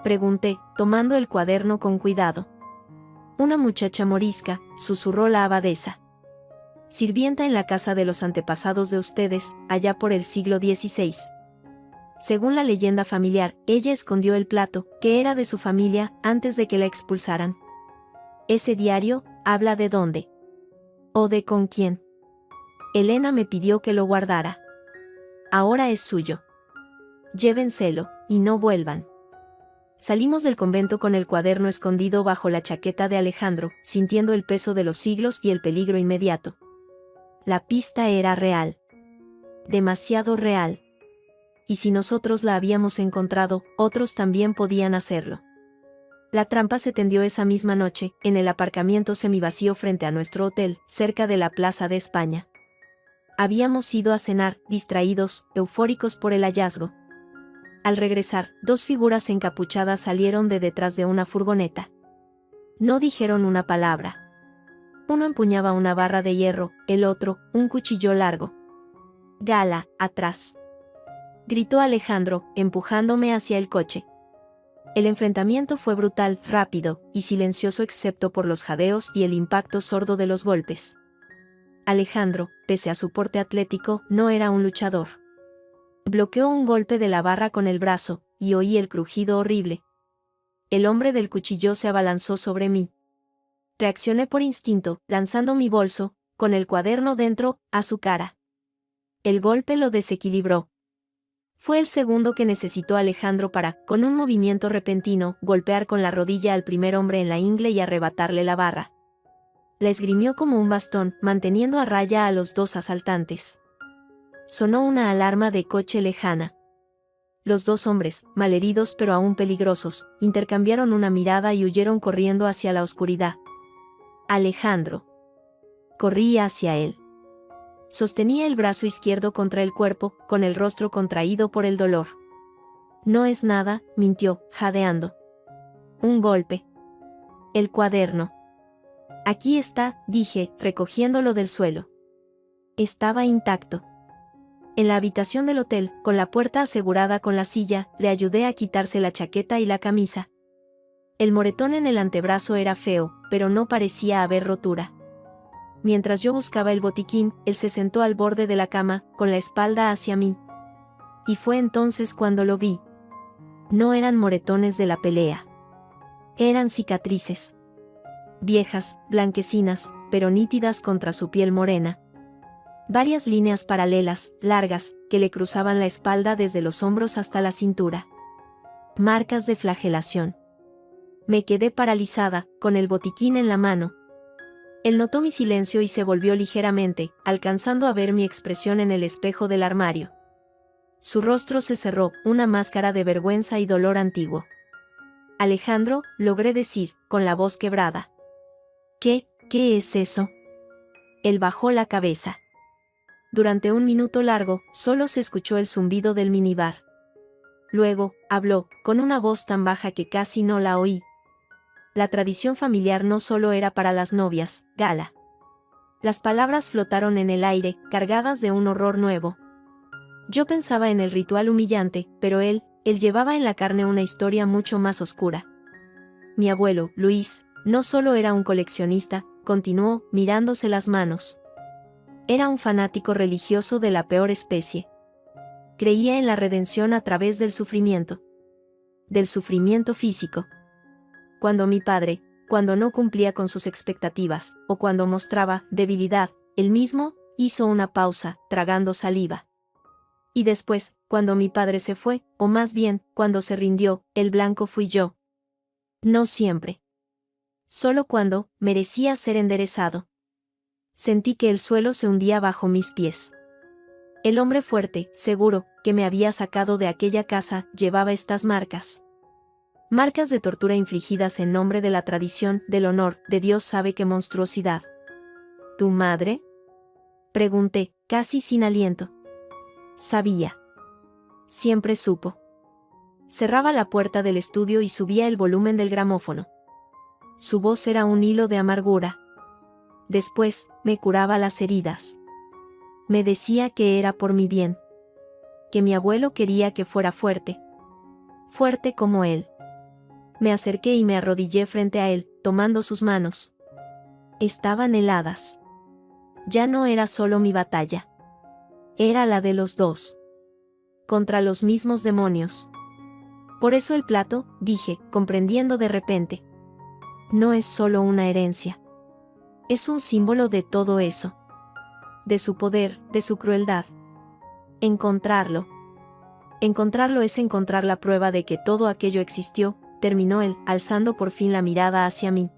Speaker 1: Pregunté, tomando el cuaderno con cuidado. Una muchacha morisca, susurró la abadesa. Sirvienta en la casa de los antepasados de ustedes, allá por el siglo XVI. Según la leyenda familiar, ella escondió el plato, que era de su familia, antes de que la expulsaran. Ese diario, habla de dónde. ¿O de con quién? Elena me pidió que lo guardara. Ahora es suyo. Llévenselo, y no vuelvan. Salimos del convento con el cuaderno escondido bajo la chaqueta de Alejandro, sintiendo el peso de los siglos y el peligro inmediato. La pista era real. Demasiado real. Y si nosotros la habíamos encontrado, otros también podían hacerlo. La trampa se tendió esa misma noche, en el aparcamiento semivacío frente a nuestro hotel, cerca de la Plaza de España. Habíamos ido a cenar, distraídos, eufóricos por el hallazgo. Al regresar, dos figuras encapuchadas salieron de detrás de una furgoneta. No dijeron una palabra. Uno empuñaba una barra de hierro, el otro, un cuchillo largo. Gala, atrás. Gritó Alejandro, empujándome hacia el coche. El enfrentamiento fue brutal, rápido, y silencioso excepto por los jadeos y el impacto sordo de los golpes. Alejandro, pese a su porte atlético, no era un luchador. Bloqueó un golpe de la barra con el brazo, y oí el crujido horrible. El hombre del cuchillo se abalanzó sobre mí. Reaccioné por instinto, lanzando mi bolso, con el cuaderno dentro, a su cara. El golpe lo desequilibró. Fue el segundo que necesitó Alejandro para, con un movimiento repentino, golpear con la rodilla al primer hombre en la ingle y arrebatarle la barra. La esgrimió como un bastón, manteniendo a raya a los dos asaltantes. Sonó una alarma de coche lejana. Los dos hombres, malheridos pero aún peligrosos, intercambiaron una mirada y huyeron corriendo hacia la oscuridad. Alejandro. Corrí hacia él. Sostenía el brazo izquierdo contra el cuerpo, con el rostro contraído por el dolor. No es nada, mintió, jadeando. Un golpe. El cuaderno. Aquí está, dije, recogiéndolo del suelo. Estaba intacto. En la habitación del hotel, con la puerta asegurada con la silla, le ayudé a quitarse la chaqueta y la camisa. El moretón en el antebrazo era feo, pero no parecía haber rotura. Mientras yo buscaba el botiquín, él se sentó al borde de la cama, con la espalda hacia mí. Y fue entonces cuando lo vi. No eran moretones de la pelea. Eran cicatrices. Viejas, blanquecinas, pero nítidas contra su piel morena. Varias líneas paralelas, largas, que le cruzaban la espalda desde los hombros hasta la cintura. Marcas de flagelación. Me quedé paralizada, con el botiquín en la mano. Él notó mi silencio y se volvió ligeramente, alcanzando a ver mi expresión en el espejo del armario. Su rostro se cerró, una máscara de vergüenza y dolor antiguo. Alejandro, logré decir, con la voz quebrada. ¿Qué es eso? Él bajó la cabeza. Durante un minuto largo, solo se escuchó el zumbido del minibar. Luego, habló, con una voz tan baja que casi no la oí. La tradición familiar no solo era para las novias, Gala. Las palabras flotaron en el aire, cargadas de un horror nuevo. Yo pensaba en el ritual humillante, pero él llevaba en la carne una historia mucho más oscura. Mi abuelo, Luis, no solo era un coleccionista, continuó, mirándose las manos. Era un fanático religioso de la peor especie. Creía en la redención a través del sufrimiento. Del sufrimiento físico. Cuando cuando no cumplía con sus expectativas, o cuando mostraba debilidad, él mismo hizo una pausa, tragando saliva. Y después, cuando mi padre se fue, o más bien, cuando se rindió, el blanco fui yo. No siempre. Solo cuando merecía ser enderezado. Sentí que el suelo se hundía bajo mis pies. El hombre fuerte, seguro, que me había sacado de aquella casa, llevaba estas marcas. Marcas de tortura infligidas en nombre de la tradición, del honor, de Dios sabe qué monstruosidad. ¿Tu madre? Pregunté, casi sin aliento. Sabía. Siempre supo. Cerraba la puerta del estudio y subía el volumen del gramófono. Su voz era un hilo de amargura. Después, me curaba las heridas. Me decía que era por mi bien. Que mi abuelo quería que fuera fuerte. Fuerte como él. Me acerqué y me arrodillé frente a él, tomando sus manos. Estaban heladas. Ya no era solo mi batalla. Era la de los dos. Contra los mismos demonios. Por eso el plato, dije, comprendiendo de repente. No es solo una herencia. Es un símbolo de todo eso. De su poder, de su crueldad. Encontrarlo. Encontrarlo es encontrar la prueba de que todo aquello existió, terminó él, alzando por fin la mirada hacia mí.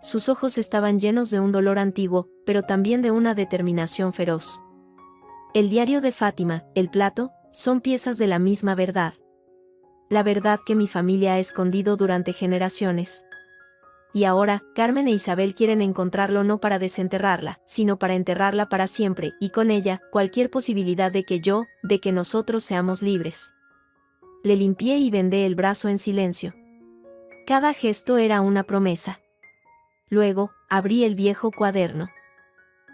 Speaker 1: Sus ojos estaban llenos de un dolor antiguo, pero también de una determinación feroz. El diario de Fátima, el plato, son piezas de la misma verdad. La verdad que mi familia ha escondido durante generaciones. Y ahora, Carmen e Isabel quieren encontrarlo no para desenterrarla, sino para enterrarla para siempre, y con ella, cualquier posibilidad de que nosotros seamos libres. Le limpié y vendé el brazo en silencio. Cada gesto era una promesa. Luego, abrí el viejo cuaderno.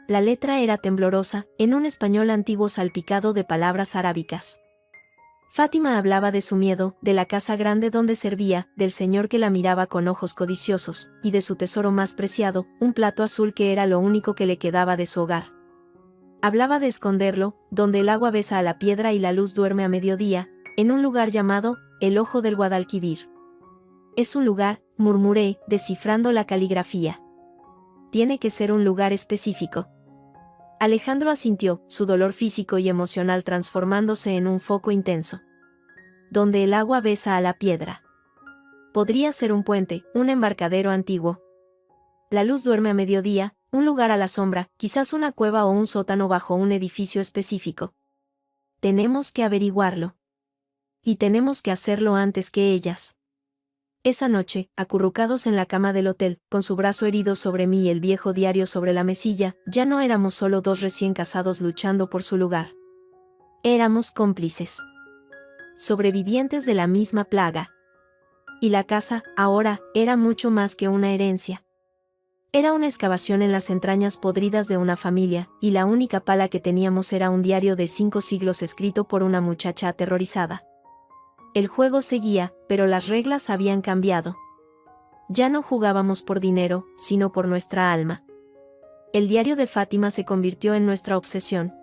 Speaker 1: La letra era temblorosa, en un español antiguo salpicado de palabras arábicas. Fátima hablaba de su miedo, de la casa grande donde servía, del señor que la miraba con ojos codiciosos, y de su tesoro más preciado, un plato azul que era lo único que le quedaba de su hogar. Hablaba de esconderlo, donde el agua besa a la piedra y la luz duerme a mediodía, en un lugar llamado, el Ojo del Guadalquivir. Es un lugar, murmuré, descifrando la caligrafía. Tiene que ser un lugar específico. Alejandro asintió, su dolor físico y emocional transformándose en un foco intenso. Donde el agua besa a la piedra. Podría ser un puente, un embarcadero antiguo. La luz duerme a mediodía, un lugar a la sombra, quizás una cueva o un sótano bajo un edificio específico. Tenemos que averiguarlo. Y tenemos que hacerlo antes que ellas. Esa noche, acurrucados en la cama del hotel, con su brazo herido sobre mí y el viejo diario sobre la mesilla, ya no éramos solo dos recién casados luchando por su lugar. Éramos cómplices. Sobrevivientes de la misma plaga. Y la casa, ahora, era mucho más que una herencia. Era una excavación en las entrañas podridas de una familia, y la única pala que teníamos era un diario de 5 siglos escrito por una muchacha aterrorizada. El juego seguía, pero las reglas habían cambiado. Ya no jugábamos por dinero, sino por nuestra alma. El diario de Fátima se convirtió en nuestra obsesión.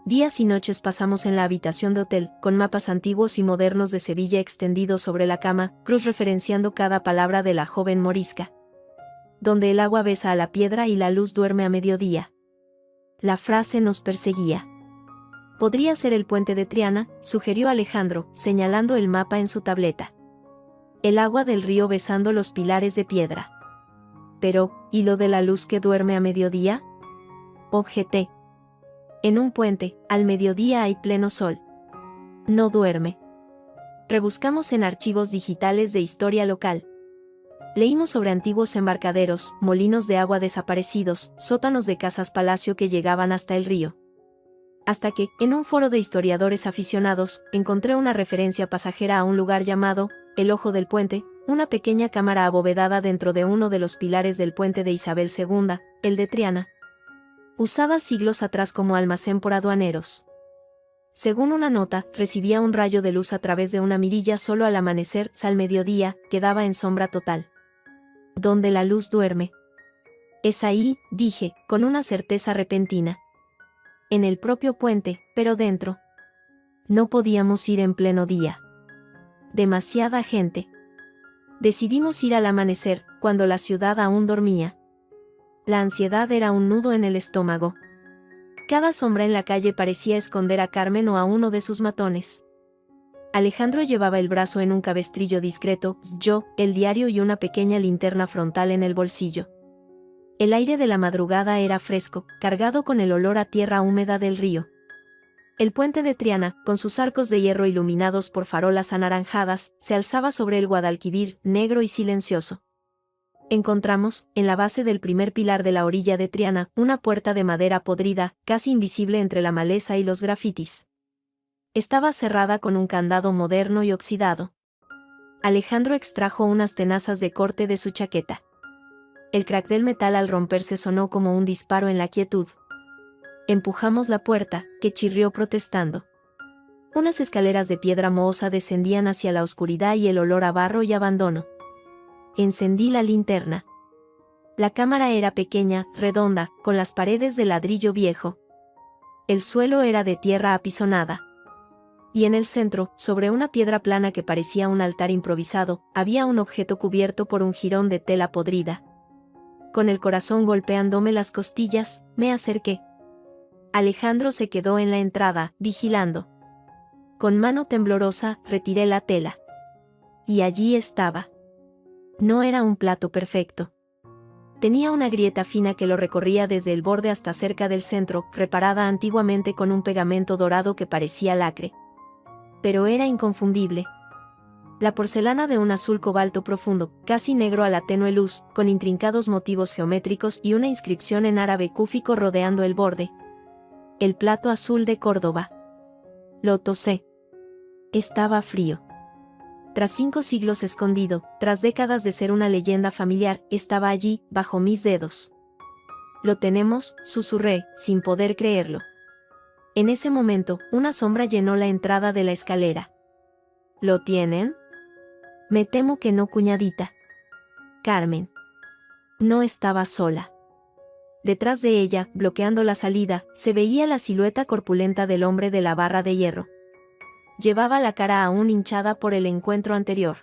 Speaker 1: Días y noches pasamos en la habitación de hotel, con mapas antiguos y modernos de Sevilla extendidos sobre la cama, cruz referenciando cada palabra de la joven morisca. Donde el agua besa a la piedra y la luz duerme a mediodía. La frase nos perseguía. Podría ser el puente de Triana, sugirió Alejandro, señalando el mapa en su tableta. El agua del río besando los pilares de piedra. Pero, ¿y lo de la luz que duerme a mediodía? Objeté. En un puente, al mediodía hay pleno sol. No duerme. Rebuscamos en archivos digitales de historia local. Leímos sobre antiguos embarcaderos, molinos de agua desaparecidos, sótanos de casas palacio que llegaban hasta el río. Hasta que, en un foro de historiadores aficionados, encontré una referencia pasajera a un lugar llamado, el Ojo del Puente, una pequeña cámara abovedada dentro de uno de los pilares del puente de Isabel II, el de Triana. Usada siglos atrás como almacén por aduaneros. Según una nota, recibía un rayo de luz a través de una mirilla solo al amanecer, al mediodía, quedaba en sombra total. Donde la luz duerme. Es ahí, dije, con una certeza repentina. En el propio puente, pero dentro. No podíamos ir en pleno día. Demasiada gente. Decidimos ir al amanecer, cuando la ciudad aún dormía. La ansiedad era un nudo en el estómago. Cada sombra en la calle parecía esconder a Carmen o a uno de sus matones. Alejandro llevaba el brazo en un cabestrillo discreto, yo, el diario y una pequeña linterna frontal en el bolsillo. El aire de la madrugada era fresco, cargado con el olor a tierra húmeda del río. El puente de Triana, con sus arcos de hierro iluminados por farolas anaranjadas, se alzaba sobre el Guadalquivir, negro y silencioso. Encontramos, en la base del primer pilar de la orilla de Triana, una puerta de madera podrida, casi invisible entre la maleza y los grafitis. Estaba cerrada con un candado moderno y oxidado. Alejandro extrajo unas tenazas de corte de su chaqueta. El crack del metal al romperse sonó como un disparo en la quietud. Empujamos la puerta, que chirrió protestando. Unas escaleras de piedra mohosa descendían hacia la oscuridad y el olor a barro y abandono. Encendí la linterna. La cámara era pequeña, redonda, con las paredes de ladrillo viejo. El suelo era de tierra apisonada. Y en el centro, sobre una piedra plana que parecía un altar improvisado, había un objeto cubierto por un jirón de tela podrida. Con el corazón golpeándome las costillas, me acerqué. Alejandro se quedó en la entrada, vigilando. Con mano temblorosa, retiré la tela. Y allí estaba. No era un plato perfecto. Tenía una grieta fina que lo recorría desde el borde hasta cerca del centro, reparada antiguamente con un pegamento dorado que parecía lacre. Pero era inconfundible. La porcelana de un azul cobalto profundo, casi negro a la tenue luz, con intrincados motivos geométricos y una inscripción en árabe cúfico rodeando el borde. El plato azul de Córdoba. Lo tosé. Estaba frío. Tras 5 siglos escondido, tras décadas de ser una leyenda familiar, estaba allí, bajo mis dedos. Lo tenemos, susurré, sin poder creerlo. En ese momento, una sombra llenó la entrada de la escalera. ¿Lo tienen? Me temo que no, cuñadita. Carmen. No estaba sola. Detrás de ella, bloqueando la salida, se veía la silueta corpulenta del hombre de la barra de hierro. Llevaba la cara aún hinchada por el encuentro anterior.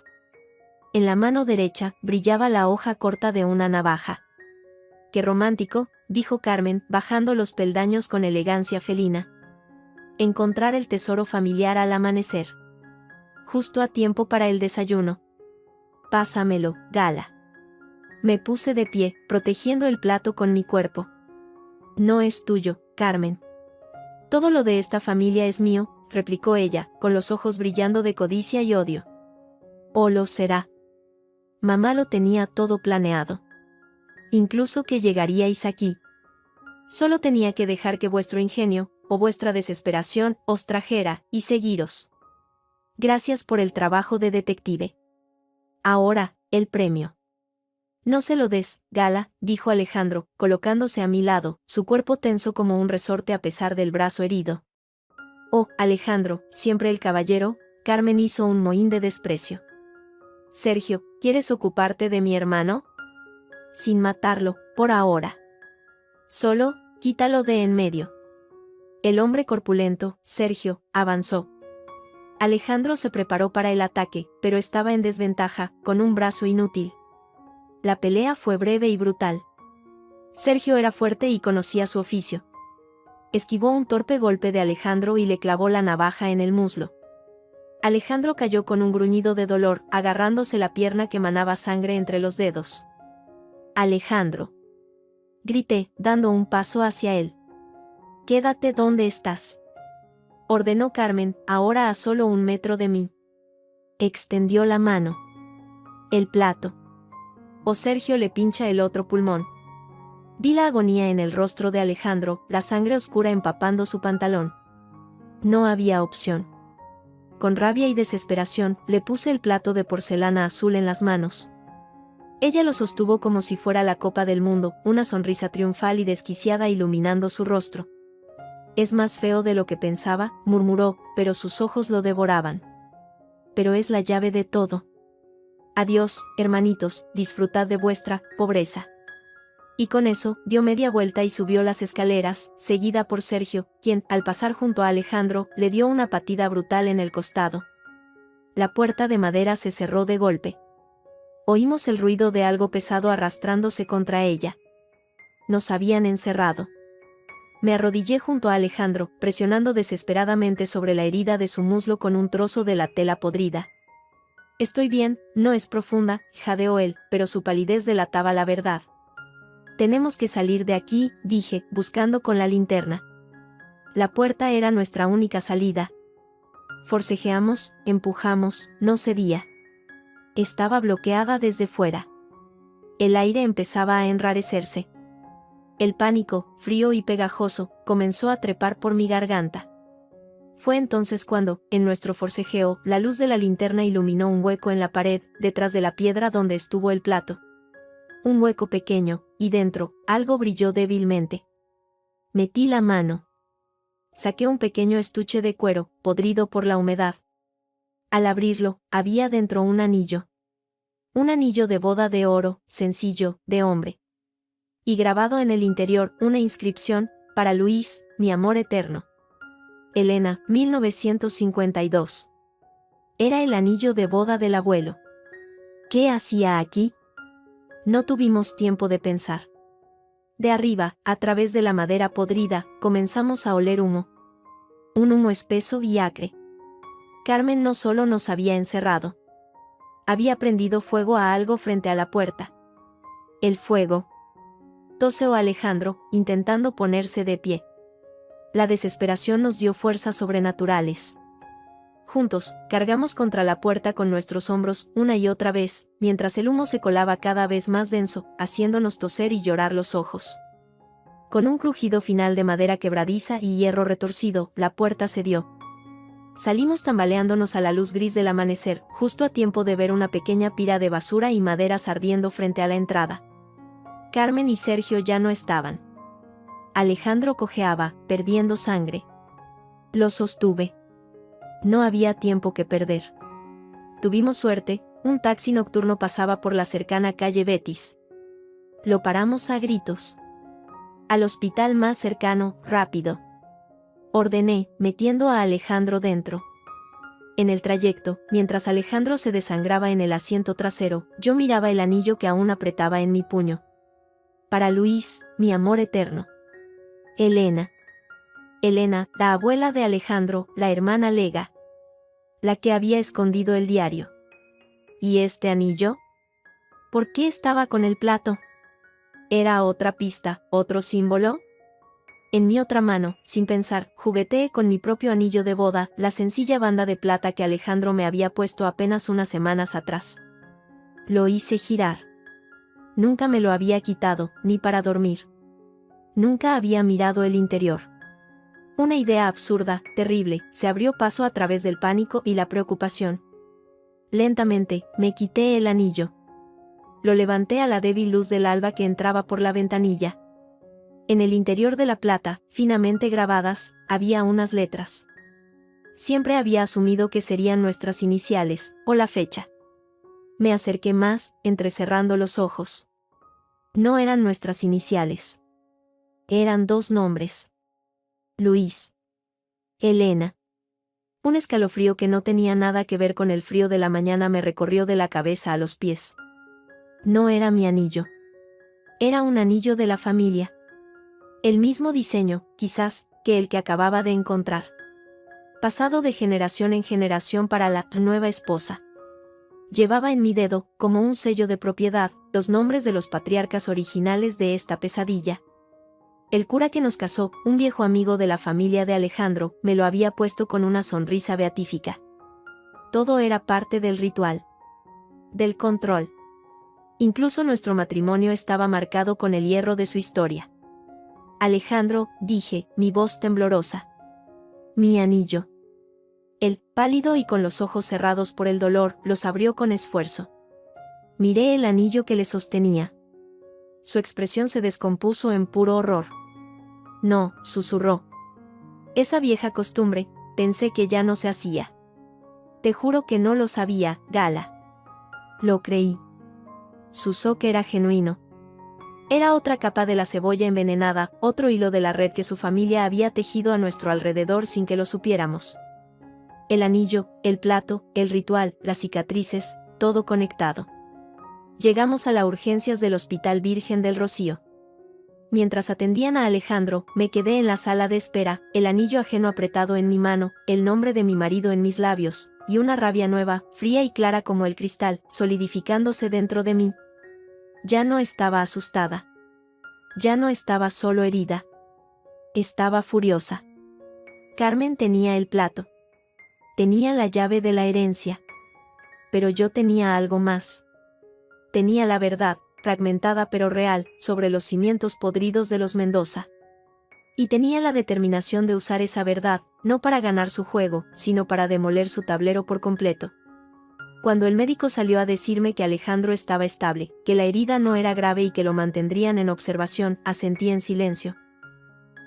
Speaker 1: En la mano derecha, brillaba la hoja corta de una navaja. «Qué romántico», dijo Carmen, bajando los peldaños con elegancia felina. Encontrar el tesoro familiar al amanecer. Justo a tiempo para el desayuno. Pásamelo, Gala. Me puse de pie, protegiendo el plato con mi cuerpo. No es tuyo, Carmen. Todo lo de esta familia es mío, replicó ella, con los ojos brillando de codicia y odio. O lo será. Mamá lo tenía todo planeado. Incluso que llegaríais aquí. Solo tenía que dejar que vuestro ingenio, o vuestra desesperación, os trajera, y seguiros. Gracias por el trabajo de detective. Ahora, el premio. No se lo des, Gala, dijo Alejandro, colocándose a mi lado, su cuerpo tenso como un resorte a pesar del brazo herido. Oh, Alejandro, siempre el caballero, Carmen hizo un mohín de desprecio. Sergio, ¿quieres ocuparte de mi hermano? Sin matarlo, por ahora. Solo, quítalo de en medio. El hombre corpulento, Sergio, avanzó. Alejandro se preparó para el ataque, pero estaba en desventaja, con un brazo inútil. La pelea fue breve y brutal. Sergio era fuerte y conocía su oficio. Esquivó un torpe golpe de Alejandro y le clavó la navaja en el muslo. Alejandro cayó con un gruñido de dolor, agarrándose la pierna que manaba sangre entre los dedos. Alejandro. Grité, dando un paso hacia él. Quédate donde estás. Ordenó Carmen, ahora a solo 1 metro de mí. Extendió la mano. El plato. O Sergio le pincha el otro pulmón. Vi la agonía en el rostro de Alejandro, la sangre oscura empapando su pantalón. No había opción. Con rabia y desesperación, le puse el plato de porcelana azul en las manos. Ella lo sostuvo como si fuera la copa del mundo, una sonrisa triunfal y desquiciada iluminando su rostro. Es más feo de lo que pensaba, murmuró, pero sus ojos lo devoraban. Pero es la llave de todo. Adiós, hermanitos, disfrutad de vuestra pobreza. Y con eso, dio media vuelta y subió las escaleras, seguida por Sergio, quien, al pasar junto a Alejandro, le dio una patida brutal en el costado. La puerta de madera se cerró de golpe. Oímos el ruido de algo pesado arrastrándose contra ella. Nos habían encerrado. Me arrodillé junto a Alejandro, presionando desesperadamente sobre la herida de su muslo con un trozo de la tela podrida. Estoy bien, no es profunda, jadeó él, pero su palidez delataba la verdad. Tenemos que salir de aquí, dije, buscando con la linterna. La puerta era nuestra única salida. Forcejeamos, empujamos, no cedía. Estaba bloqueada desde fuera. El aire empezaba a enrarecerse. El pánico, frío y pegajoso, comenzó a trepar por mi garganta. Fue entonces cuando, en nuestro forcejeo, la luz de la linterna iluminó un hueco en la pared, detrás de la piedra donde estuvo el plato. Un hueco pequeño, y dentro, algo brilló débilmente. Metí la mano. Saqué un pequeño estuche de cuero, podrido por la humedad. Al abrirlo, había dentro un anillo. Un anillo de boda de oro, sencillo, de hombre. Y grabado en el interior, una inscripción, para Luis, mi amor eterno. Elena, 1952. Era el anillo de boda del abuelo. ¿Qué hacía aquí? No tuvimos tiempo de pensar. De arriba, a través de la madera podrida, comenzamos a oler humo. Un humo espeso y acre. Carmen no solo nos había encerrado. Había prendido fuego a algo frente a la puerta. El fuego. Toseó Alejandro, intentando ponerse de pie. La desesperación nos dio fuerzas sobrenaturales. Juntos, cargamos contra la puerta con nuestros hombros una y otra vez, mientras el humo se colaba cada vez más denso, haciéndonos toser y llorar los ojos. Con un crujido final de madera quebradiza y hierro retorcido, la puerta cedió. Salimos tambaleándonos a la luz gris del amanecer, justo a tiempo de ver una pequeña pira de basura y maderas ardiendo frente a la entrada. Carmen y Sergio ya no estaban. Alejandro cojeaba, perdiendo sangre. Lo sostuve. No había tiempo que perder. Tuvimos suerte, un taxi nocturno pasaba por la cercana calle Betis. Lo paramos a gritos. Al hospital más cercano, rápido. Ordené, metiendo a Alejandro dentro. En el trayecto, mientras Alejandro se desangraba en el asiento trasero, yo miraba el anillo que aún apretaba en mi puño. Para Luis, mi amor eterno. Elena. Elena, la abuela de Alejandro, la hermana Lega. La que había escondido el diario. ¿Y este anillo? ¿Por qué estaba con el plato? ¿Era otra pista, otro símbolo? En mi otra mano, sin pensar, jugueteé con mi propio anillo de boda, la sencilla banda de plata que Alejandro me había puesto apenas unas semanas atrás. Lo hice girar. Nunca me lo había quitado, ni para dormir. Nunca había mirado el interior. Una idea absurda, terrible, se abrió paso a través del pánico y la preocupación. Lentamente, me quité el anillo. Lo levanté a la débil luz del alba que entraba por la ventanilla. En el interior de la plata, finamente grabadas, había unas letras. Siempre había asumido que serían nuestras iniciales, o la fecha. Me acerqué más, entrecerrando los ojos. No eran nuestras iniciales. Eran dos nombres. Luis. Elena. Un escalofrío que no tenía nada que ver con el frío de la mañana me recorrió de la cabeza a los pies. No era mi anillo. Era un anillo de la familia. El mismo diseño, quizás, que el que acababa de encontrar. Pasado de generación en generación para la nueva esposa. Llevaba en mi dedo, como un sello de propiedad, los nombres de los patriarcas originales de esta pesadilla. El cura que nos casó, un viejo amigo de la familia de Alejandro, me lo había puesto con una sonrisa beatífica. Todo era parte del ritual. Del control. Incluso nuestro matrimonio estaba marcado con el hierro de su historia. Alejandro, dije, mi voz temblorosa. Mi anillo. Él, pálido y con los ojos cerrados por el dolor, los abrió con esfuerzo. Miré el anillo que le sostenía. Su expresión se descompuso en puro horror. No, susurró. Esa vieja costumbre, pensé que ya no se hacía. Te juro que no lo sabía, Gala. Lo creí. Su que era genuino. Era otra capa de la cebolla envenenada, otro hilo de la red que su familia había tejido a nuestro alrededor sin que lo supiéramos. El anillo, el plato, el ritual, las cicatrices, todo conectado. Llegamos a las urgencias del Hospital Virgen del Rocío. Mientras atendían a Alejandro, me quedé en la sala de espera, el anillo ajeno apretado en mi mano, el nombre de mi marido en mis labios, y una rabia nueva, fría y clara como el cristal, solidificándose dentro de mí. Ya no estaba asustada. Ya no estaba solo herida. Estaba furiosa. Carmen tenía el plato. Tenía la llave de la herencia. Pero yo tenía algo más. Tenía la verdad, fragmentada pero real, sobre los cimientos podridos de los Mendoza. Y tenía la determinación de usar esa verdad, no para ganar su juego, sino para demoler su tablero por completo. Cuando el médico salió a decirme que Alejandro estaba estable, que la herida no era grave y que lo mantendrían en observación, asentí en silencio.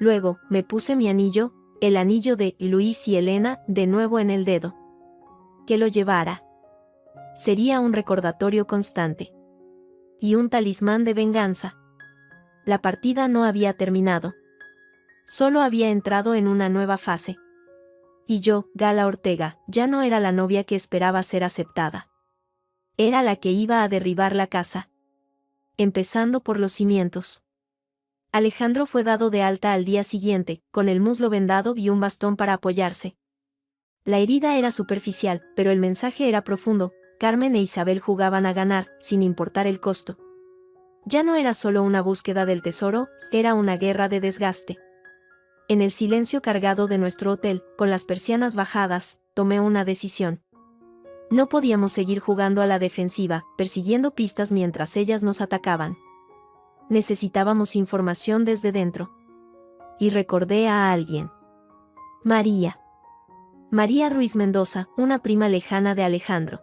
Speaker 1: Luego, me puse mi anillo, el anillo de Luis y Elena, de nuevo en el dedo. Que lo llevara. Sería un recordatorio constante. Y un talismán de venganza. La partida no había terminado. Solo había entrado en una nueva fase. Y yo, Gala Ortega, ya no era la novia que esperaba ser aceptada. Era la que iba a derribar la casa. Empezando por los cimientos. Alejandro fue dado de alta al día siguiente, con el muslo vendado y un bastón para apoyarse. La herida era superficial, pero el mensaje era profundo. Carmen e Isabel jugaban a ganar, sin importar el costo. Ya no era solo una búsqueda del tesoro, era una guerra de desgaste. En el silencio cargado de nuestro hotel, con las persianas bajadas, tomé una decisión. No podíamos seguir jugando a la defensiva, persiguiendo pistas mientras ellas nos atacaban. Necesitábamos información desde dentro. Y recordé a alguien. María. María Ruiz Mendoza, una prima lejana de Alejandro.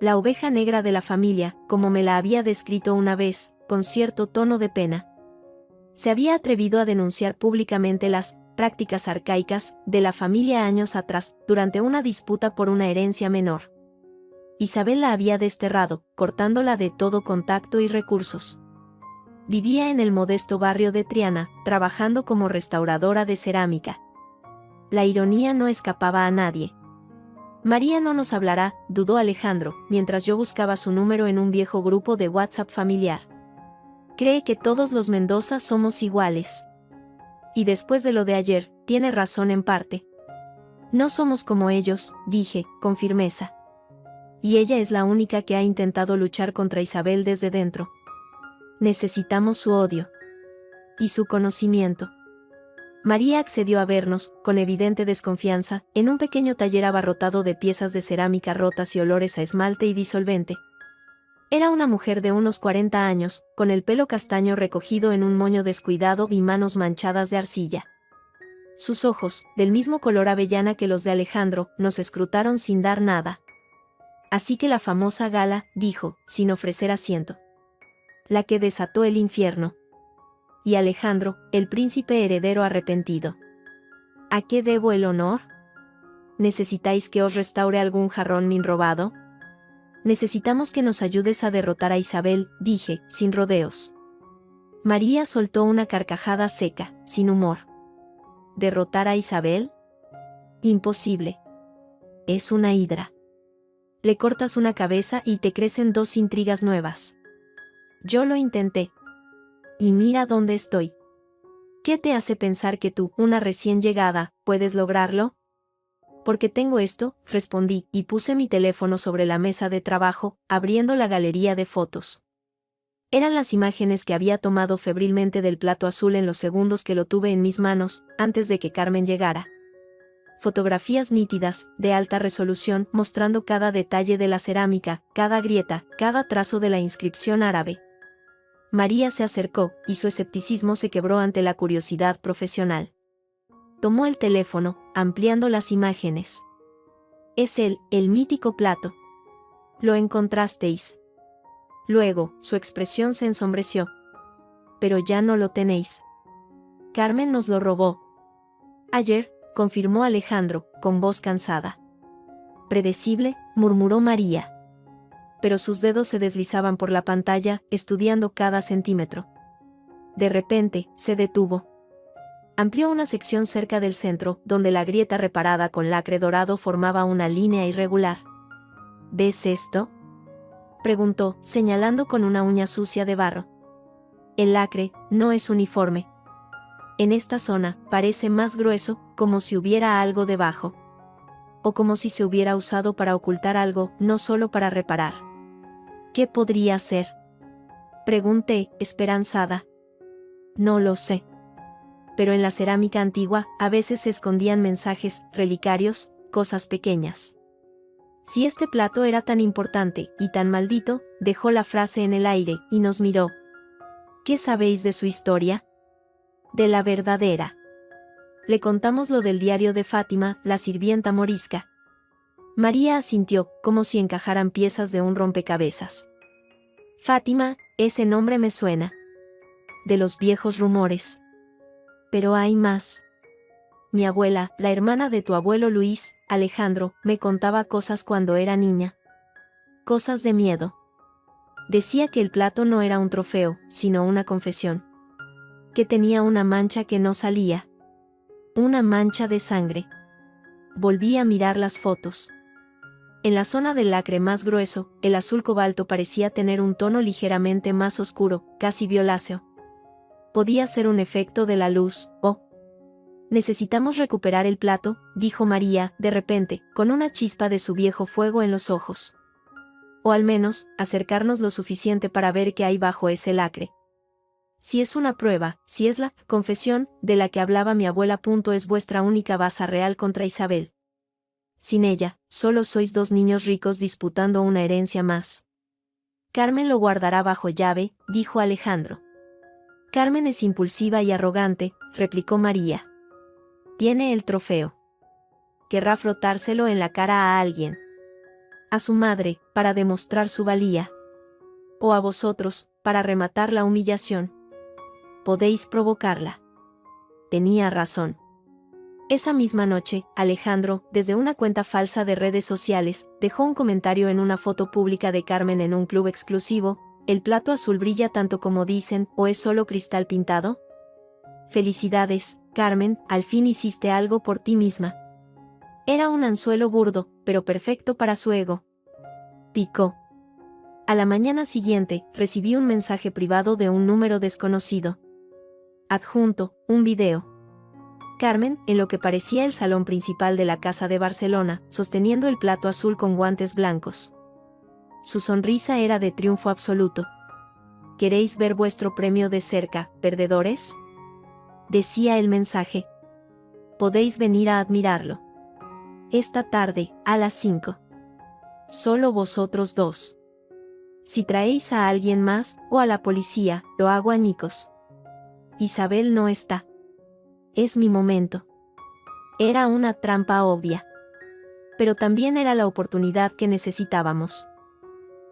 Speaker 1: La oveja negra de la familia, como me la había descrito una vez, con cierto tono de pena. Se había atrevido a denunciar públicamente las prácticas arcaicas de la familia años atrás, durante una disputa por una herencia menor. Isabel la había desterrado, cortándola de todo contacto y recursos. Vivía en el modesto barrio de Triana, trabajando como restauradora de cerámica. La ironía no escapaba a nadie. María no nos hablará, dudó Alejandro, mientras yo buscaba su número en un viejo grupo de WhatsApp familiar. Cree que todos los Mendoza somos iguales. Y después de lo de ayer, tiene razón en parte. No somos como ellos, dije, con firmeza. Y ella es la única que ha intentado luchar contra Isabel desde dentro. Necesitamos su odio. Y su conocimiento. María accedió a vernos, con evidente desconfianza, en un pequeño taller abarrotado de piezas de cerámica rotas y olores a esmalte y disolvente. Era una mujer de unos 40 años, con el pelo castaño recogido en un moño descuidado y manos manchadas de arcilla. Sus ojos, del mismo color avellana que los de Alejandro, nos escrutaron sin dar nada. Así que la famosa Gala, dijo, sin ofrecer asiento. La que desató el infierno. Y Alejandro, el príncipe heredero arrepentido. ¿A qué debo el honor? ¿Necesitáis que os restaure algún jarrón min robado? Necesitamos que nos ayudes a derrotar a Isabel, dije, sin rodeos. María soltó una carcajada seca, sin humor. ¿Derrotar a Isabel? Imposible. Es una hidra. Le cortas una cabeza y te crecen 2 intrigas nuevas. Yo lo intenté. Y mira dónde estoy. ¿Qué te hace pensar que tú, una recién llegada, puedes lograrlo? Porque tengo esto, respondí, y puse mi teléfono sobre la mesa de trabajo, abriendo la galería de fotos. Eran las imágenes que había tomado febrilmente del plato azul en los segundos que lo tuve en mis manos, antes de que Carmen llegara. Fotografías nítidas, de alta resolución, mostrando cada detalle de la cerámica, cada grieta, cada trazo de la inscripción árabe. María se acercó, y su escepticismo se quebró ante la curiosidad profesional. Tomó el teléfono, ampliando las imágenes. Es él, el mítico plato. Lo encontrasteis. Luego, su expresión se ensombreció. Pero ya no lo tenéis. Carmen nos lo robó. Ayer, confirmó Alejandro, con voz cansada. Predecible, murmuró María. Pero sus dedos se deslizaban por la pantalla, estudiando cada centímetro. De repente, se detuvo. Amplió una sección cerca del centro, donde la grieta reparada con lacre dorado formaba una línea irregular. ¿Ves esto? Preguntó, señalando con una uña sucia de barro. El lacre no es uniforme. En esta zona parece más grueso, como si hubiera algo debajo. O como si se hubiera usado para ocultar algo, no solo para reparar. ¿Qué podría ser? Pregunté, esperanzada. No lo sé. Pero en la cerámica antigua, a veces se escondían mensajes, relicarios, cosas pequeñas. Si este plato era tan importante y tan maldito, dejó la frase en el aire y nos miró. ¿Qué sabéis de su historia? De la verdadera. Le contamos lo del diario de Fátima, la sirvienta morisca. María asintió, como si encajaran piezas de un rompecabezas. Fátima, ese nombre me suena. De los viejos rumores. Pero hay más. Mi abuela, la hermana de tu abuelo Luis, Alejandro, me contaba cosas cuando era niña. Cosas de miedo. Decía que el plato no era un trofeo, sino una confesión. Que tenía una mancha que no salía. Una mancha de sangre. Volví a mirar las fotos. En la zona del lacre más grueso, el azul cobalto parecía tener un tono ligeramente más oscuro, casi violáceo. Podía ser un efecto de la luz, o... Necesitamos recuperar el plato, dijo María, de repente, con una chispa de su viejo fuego en los ojos. O al menos, acercarnos lo suficiente para ver qué hay bajo ese lacre. Si es una prueba, si es la confesión de la que hablaba mi abuela. Es vuestra única baza real contra Isabel. Sin ella, solo sois dos niños ricos disputando una herencia más. Carmen lo guardará bajo llave, dijo Alejandro. Carmen es impulsiva y arrogante, replicó María. Tiene el trofeo. Querrá frotárselo en la cara a alguien. A su madre, para demostrar su valía. O a vosotros, para rematar la humillación. Podéis provocarla. Tenía razón. Esa misma noche, Alejandro, desde una cuenta falsa de redes sociales, dejó un comentario en una foto pública de Carmen en un club exclusivo. ¿El plato azul brilla tanto como dicen, o es solo cristal pintado? Felicidades, Carmen, al fin hiciste algo por ti misma. Era un anzuelo burdo, pero perfecto para su ego. Picó. A la mañana siguiente, recibí un mensaje privado de un número desconocido. Adjunto, un video. Carmen, en lo que parecía el salón principal de la casa de Barcelona, sosteniendo el plato azul con guantes blancos. Su sonrisa era de triunfo absoluto. ¿Queréis ver vuestro premio de cerca, perdedores? Decía el mensaje. Podéis venir a admirarlo. Esta tarde, a las 5. Solo vosotros dos. Si traéis a alguien más, o a la policía, lo hago añicos. Isabel no está. Es mi momento. Era una trampa obvia. Pero también era la oportunidad que necesitábamos.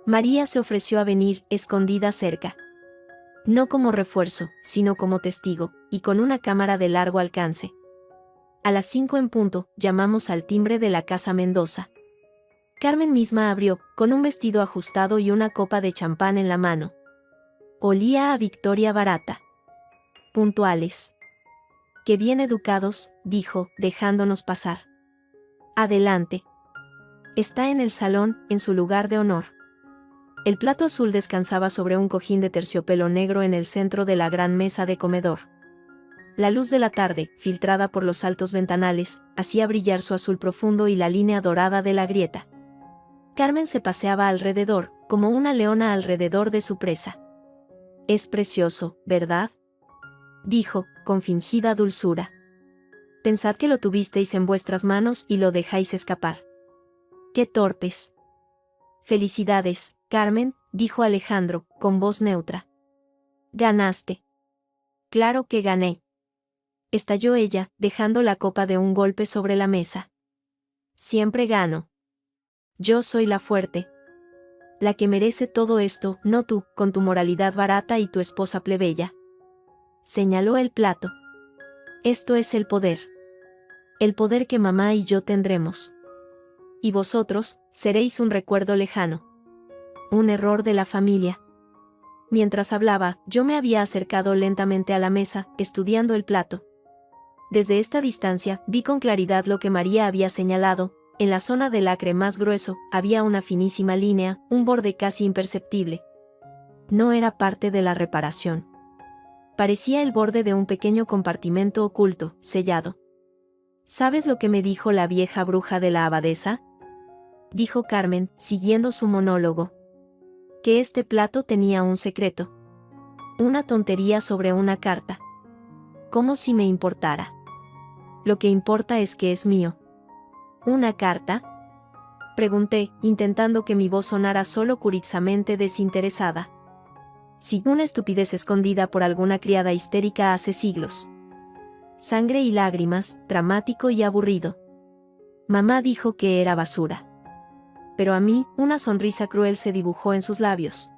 Speaker 1: María se ofreció a venir, escondida cerca. No como refuerzo, sino como testigo, y con una cámara de largo alcance. A las 5 en punto, llamamos al timbre de la casa Mendoza. Carmen misma abrió, con un vestido ajustado y una copa de champán en la mano. Olía a victoria barata. Puntuales. Qué bien educados, dijo, dejándonos pasar. Adelante. Está en el salón, en su lugar de honor. El plato azul descansaba sobre un cojín de terciopelo negro en el centro de la gran mesa de comedor. La luz de la tarde, filtrada por los altos ventanales, hacía brillar su azul profundo y la línea dorada de la grieta. Carmen se paseaba alrededor, como una leona alrededor de su presa. Es precioso, ¿verdad? Dijo, con fingida dulzura. Pensad que lo tuvisteis en vuestras manos y lo dejáis escapar. ¡Qué torpes! Felicidades, Carmen, dijo Alejandro, con voz neutra. Ganaste. Claro que gané. Estalló ella, dejando la copa de un golpe sobre la mesa. Siempre gano. Yo soy la fuerte. La que merece todo esto, no tú, con tu moralidad barata y tu esposa plebeya. Señaló el plato. Esto es el poder. El poder que mamá y yo tendremos. Y vosotros, seréis un recuerdo lejano. Un error de la familia. Mientras hablaba, yo me había acercado lentamente a la mesa, estudiando el plato. Desde esta distancia, vi con claridad lo que María había señalado, en la zona del lacre más grueso, había una finísima línea, un borde casi imperceptible. No era parte de la reparación. Parecía el borde de un pequeño compartimento oculto, sellado. ¿Sabes lo que me dijo la vieja bruja de la abadesa? Dijo Carmen, siguiendo su monólogo. Que este plato tenía un secreto. Una tontería sobre una carta. Como si me importara. Lo que importa es que es mío. ¿Una carta? Pregunté, intentando que mi voz sonara solo curizamente desinteresada. Sí, una estupidez escondida por alguna criada histérica hace siglos. Sangre y lágrimas, dramático y aburrido. Mamá dijo que era basura. Pero a mí, una sonrisa cruel se dibujó en sus labios.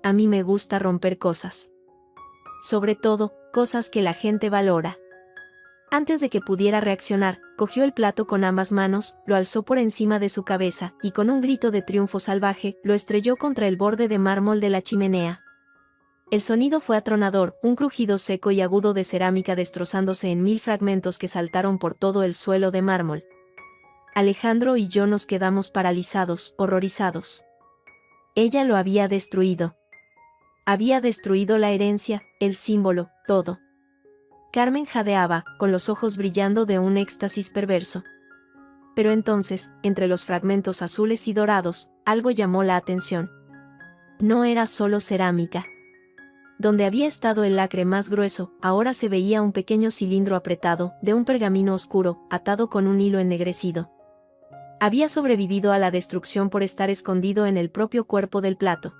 Speaker 1: A mí me gusta romper cosas. Sobre todo, cosas que la gente valora. Antes de que pudiera reaccionar, cogió el plato con ambas manos, lo alzó por encima de su cabeza, y con un grito de triunfo salvaje, lo estrelló contra el borde de mármol de la chimenea. El sonido fue atronador, un crujido seco y agudo de cerámica destrozándose en 1000 fragmentos que saltaron por todo el suelo de mármol. Alejandro y yo nos quedamos paralizados, horrorizados. Ella lo había destruido. Había destruido la herencia, el símbolo, todo. Carmen jadeaba, con los ojos brillando de un éxtasis perverso. Pero entonces, entre los fragmentos azules y dorados, algo llamó la atención. No era solo cerámica. Donde había estado el lacre más grueso, ahora se veía un pequeño cilindro apretado, de un pergamino oscuro, atado con un hilo ennegrecido. Había sobrevivido a la destrucción por estar escondido en el propio cuerpo del plato.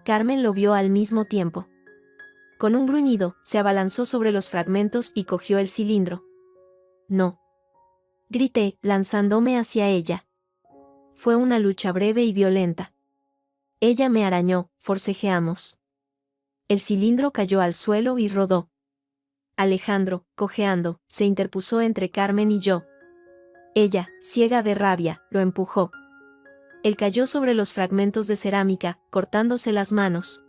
Speaker 1: Carmen lo vio al mismo tiempo. Con un gruñido, se abalanzó sobre los fragmentos y cogió el cilindro. No. Grité, lanzándome hacia ella. Fue una lucha breve y violenta. Ella me arañó, forcejeamos. El cilindro cayó al suelo y rodó. Alejandro, cojeando, se interpuso entre Carmen y yo. Ella, ciega de rabia, lo empujó. Él cayó sobre los fragmentos de cerámica, cortándose las manos.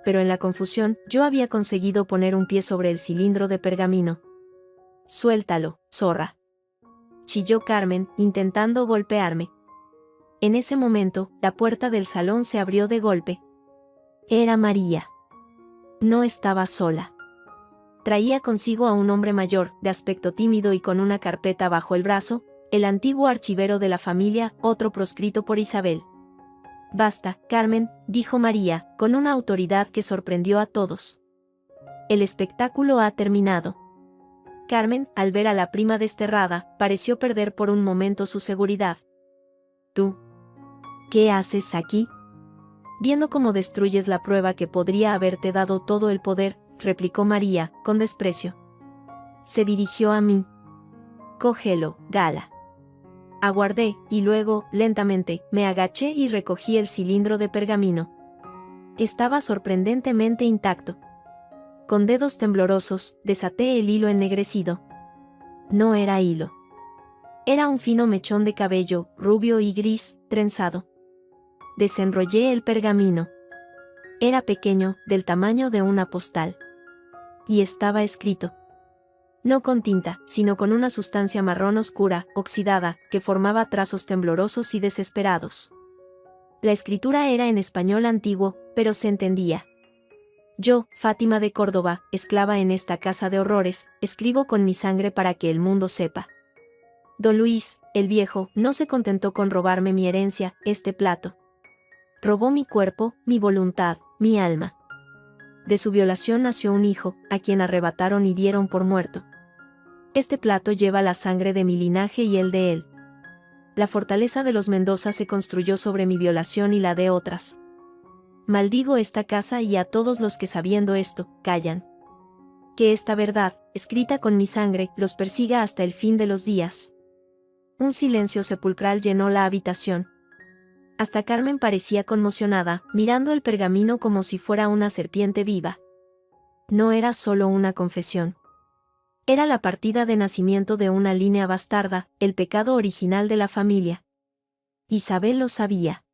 Speaker 1: Pero en la confusión, yo había conseguido poner un pie sobre el cilindro de pergamino. «Suéltalo, zorra», chilló Carmen, intentando golpearme. En ese momento, la puerta del salón se abrió de golpe. Era María. No estaba sola. Traía consigo a un hombre mayor, de aspecto tímido y con una carpeta bajo el brazo, el antiguo archivero de la familia, otro proscrito por Isabel. «Basta, Carmen», dijo María, con una autoridad que sorprendió a todos. «El espectáculo ha terminado». Carmen, al ver a la prima desterrada, pareció perder por un momento su seguridad. «¿Tú? ¿Qué haces aquí?» «Viendo cómo destruyes la prueba que podría haberte dado todo el poder», replicó María, con desprecio. Se dirigió a mí. «Cógelo, Gala». Aguardé, y luego, lentamente, me agaché y recogí el cilindro de pergamino. Estaba sorprendentemente intacto. Con dedos temblorosos, desaté el hilo ennegrecido. No era hilo. Era un fino mechón de cabello, rubio y gris, trenzado. Desenrollé el pergamino. Era pequeño, del tamaño de una postal. Y estaba escrito. No con tinta, sino con una sustancia marrón oscura, oxidada, que formaba trazos temblorosos y desesperados. La escritura era en español antiguo, pero se entendía. Yo, Fátima de Córdoba, esclava en esta casa de horrores, escribo con mi sangre para que el mundo sepa. Don Luis, el viejo, no se contentó con robarme mi herencia, este plato. Robó mi cuerpo, mi voluntad, mi alma. De su violación nació un hijo, a quien arrebataron y dieron por muerto. Este plato lleva la sangre de mi linaje y el de él. La fortaleza de los Mendoza se construyó sobre mi violación y la de otras. Maldigo esta casa y a todos los que sabiendo esto, callan. Que esta verdad, escrita con mi sangre, los persiga hasta el fin de los días. Un silencio sepulcral llenó la habitación. Hasta Carmen parecía conmocionada, mirando el pergamino como si fuera una serpiente viva. No era solo una confesión. Era la partida de nacimiento de una línea bastarda, el pecado original de la familia. Isabel lo sabía.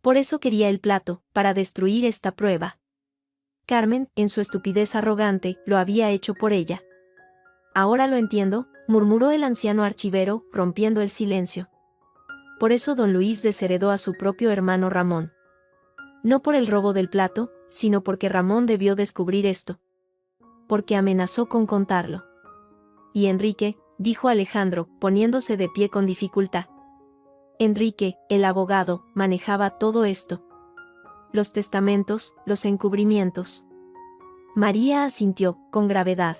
Speaker 1: Por eso quería el plato, para destruir esta prueba. Carmen, en su estupidez arrogante, lo había hecho por ella. Ahora lo entiendo, murmuró el anciano archivero, rompiendo el silencio. Por eso don Luis desheredó a su propio hermano Ramón. No por el robo del plato, sino porque Ramón debió descubrir esto. Porque amenazó con contarlo. Y Enrique, dijo Alejandro, poniéndose de pie con dificultad. Enrique, el abogado, manejaba todo esto. Los testamentos, los encubrimientos. María asintió, con gravedad.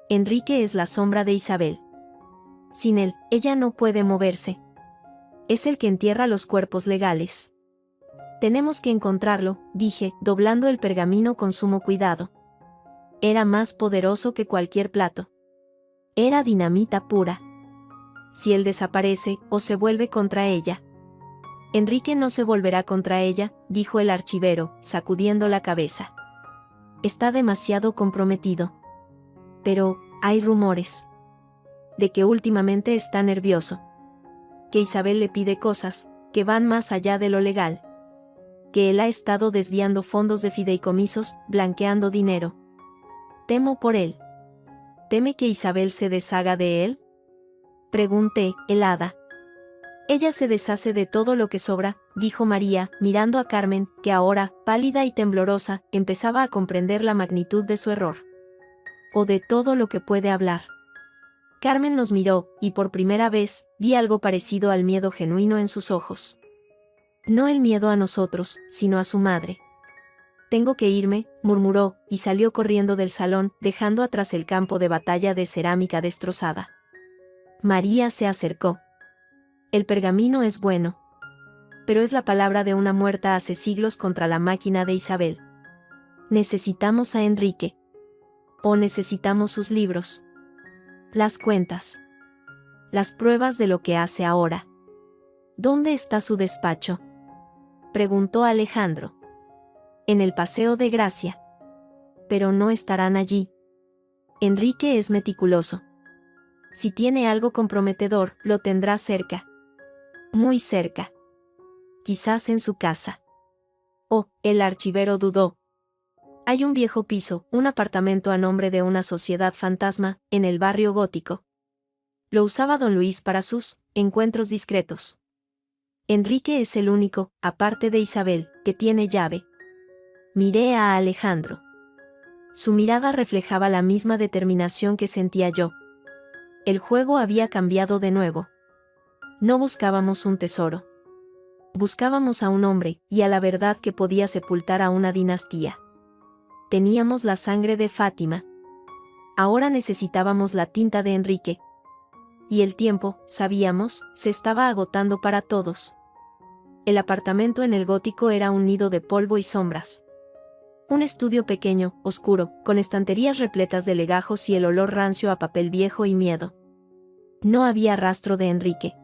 Speaker 1: Enrique es la sombra de Isabel. Sin él, ella no puede moverse. Es el que entierra los cuerpos legales. Tenemos que encontrarlo, dije, doblando el pergamino con sumo cuidado. Era más poderoso que cualquier plato. Era dinamita pura. Si él desaparece, o se vuelve contra ella. Enrique no se volverá contra ella, dijo el archivero, sacudiendo la cabeza. Está demasiado comprometido. Pero, hay rumores. De que últimamente está nervioso. Que Isabel le pide cosas, que van más allá de lo legal. Que él ha estado desviando fondos de fideicomisos, blanqueando dinero. Temo por él. ¿Teme que Isabel se deshaga de él? Pregunté, helada. Ella se deshace de todo lo que sobra, dijo María, mirando a Carmen, que ahora, pálida y temblorosa, empezaba a comprender la magnitud de su error. O de todo lo que puede hablar. Carmen nos miró, y por primera vez, vi algo parecido al miedo genuino en sus ojos. No el miedo a nosotros, sino a su madre. Tengo que irme, murmuró, y salió corriendo del salón, dejando atrás el campo de batalla de cerámica destrozada. María se acercó. El pergamino es bueno. Pero es la palabra de una muerta hace siglos contra la máquina de Isabel. Necesitamos a Enrique. O necesitamos sus libros. Las cuentas. Las pruebas de lo que hace ahora. ¿Dónde está su despacho?, preguntó Alejandro. En el Paseo de Gracia. Pero no estarán allí. Enrique es meticuloso. Si tiene algo comprometedor, lo tendrá cerca. Muy cerca. Quizás en su casa. Oh, el archivero dudó. Hay un viejo piso, un apartamento a nombre de una sociedad fantasma, en el barrio gótico. Lo usaba don Luis para sus encuentros discretos. Enrique es el único, aparte de Isabel, que tiene llave. Miré a Alejandro. Su mirada reflejaba la misma determinación que sentía yo. El juego había cambiado de nuevo. No buscábamos un tesoro. Buscábamos a un hombre, y a la verdad que podía sepultar a una dinastía. Teníamos la sangre de Fátima. Ahora necesitábamos la tinta de Enrique. Y el tiempo, sabíamos, se estaba agotando para todos. El apartamento en el gótico era un nido de polvo y sombras. Un estudio pequeño, oscuro, con estanterías repletas de legajos y el olor rancio a papel viejo y miedo. No había rastro de Enrique.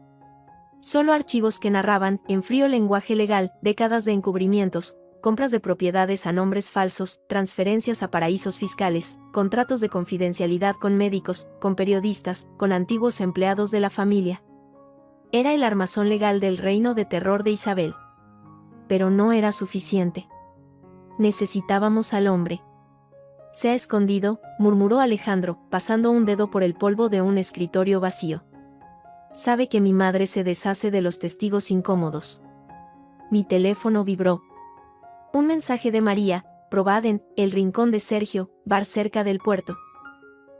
Speaker 1: Solo archivos que narraban, en frío lenguaje legal, décadas de encubrimientos, compras de propiedades a nombres falsos, transferencias a paraísos fiscales, contratos de confidencialidad con médicos, con periodistas, con antiguos empleados de la familia. Era el armazón legal del reino de terror de Isabel. Pero no era suficiente. Necesitábamos al hombre. Se ha escondido, murmuró Alejandro, pasando un dedo por el polvo de un escritorio vacío. Sabe que mi madre se deshace de los testigos incómodos. Mi teléfono vibró. Un mensaje de María, probad en El Rincón de Sergio, bar cerca del puerto.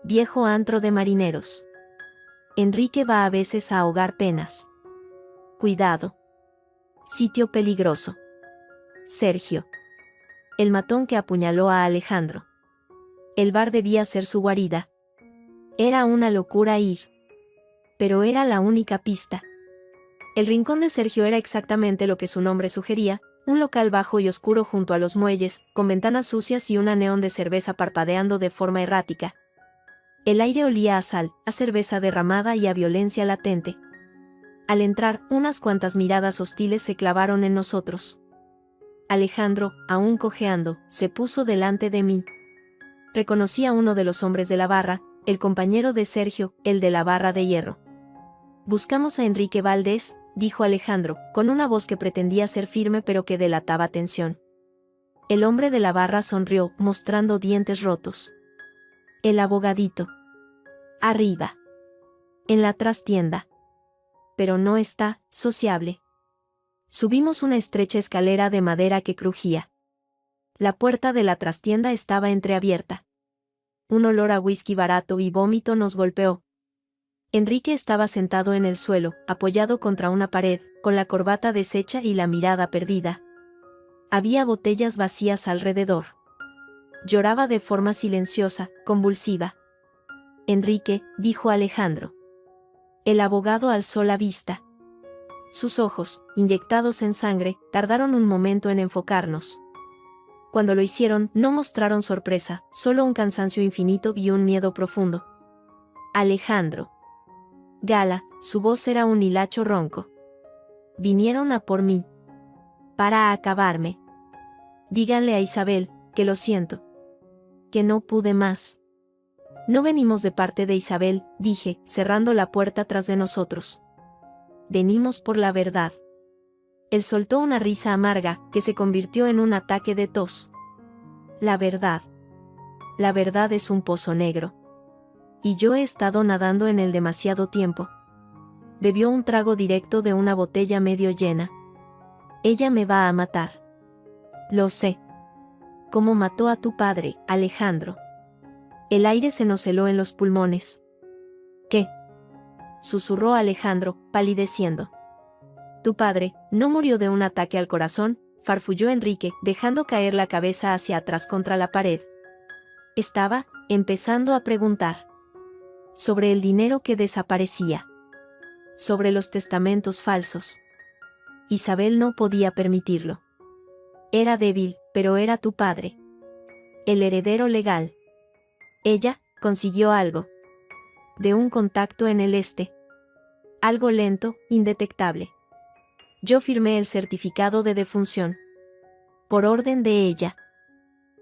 Speaker 1: Viejo antro de marineros. Enrique va a veces a ahogar penas. Cuidado. Sitio peligroso. Sergio. El matón que apuñaló a Alejandro. El bar debía ser su guarida. Era una locura ir. Pero era la única pista. El Rincón de Sergio era exactamente lo que su nombre sugería, un local bajo y oscuro junto a los muelles, con ventanas sucias y una neón de cerveza parpadeando de forma errática. El aire olía a sal, a cerveza derramada y a violencia latente. Al entrar, unas cuantas miradas hostiles se clavaron en nosotros. Alejandro, aún cojeando, se puso delante de mí. Reconocí a uno de los hombres de la barra, el compañero de Sergio, el de la barra de hierro. Buscamos a Enrique Valdés, dijo Alejandro, con una voz que pretendía ser firme pero que delataba tensión. El hombre de la barra sonrió, mostrando dientes rotos. El abogadito. Arriba. En la trastienda. Pero no está sociable. Subimos una estrecha escalera de madera que crujía. La puerta de la trastienda estaba entreabierta. Un olor a whisky barato y vómito nos golpeó. Enrique estaba sentado en el suelo, apoyado contra una pared, con la corbata deshecha y la mirada perdida. Había botellas vacías alrededor. Lloraba de forma silenciosa, convulsiva. Enrique, dijo Alejandro. El abogado alzó la vista. Sus ojos, inyectados en sangre, tardaron un momento en enfocarnos. Cuando lo hicieron, no mostraron sorpresa, solo un cansancio infinito y un miedo profundo. Alejandro. Gala, su voz era un hilacho ronco. Vinieron a por mí. Para acabarme. Díganle a Isabel, que lo siento. Que no pude más. No venimos de parte de Isabel, dije, cerrando la puerta tras de nosotros. Venimos por la verdad. Él soltó una risa amarga, que se convirtió en un ataque de tos. La verdad. La verdad es un pozo negro. Y yo he estado nadando en él demasiado tiempo. Bebió un trago directo de una botella medio llena. Ella me va a matar. Lo sé. ¿Cómo mató a tu padre, Alejandro? El aire se nos heló en los pulmones. ¿Qué? Susurró Alejandro, palideciendo. Tu padre no murió de un ataque al corazón, farfulló Enrique, dejando caer la cabeza hacia atrás contra la pared. Estaba empezando a preguntar. Sobre el dinero que desaparecía. Sobre los testamentos falsos. Isabel no podía permitirlo. Era débil, pero era tu padre. El heredero legal. Ella consiguió algo. De un contacto en el este. Algo lento, indetectable. Yo firmé el certificado de defunción. Por orden de ella.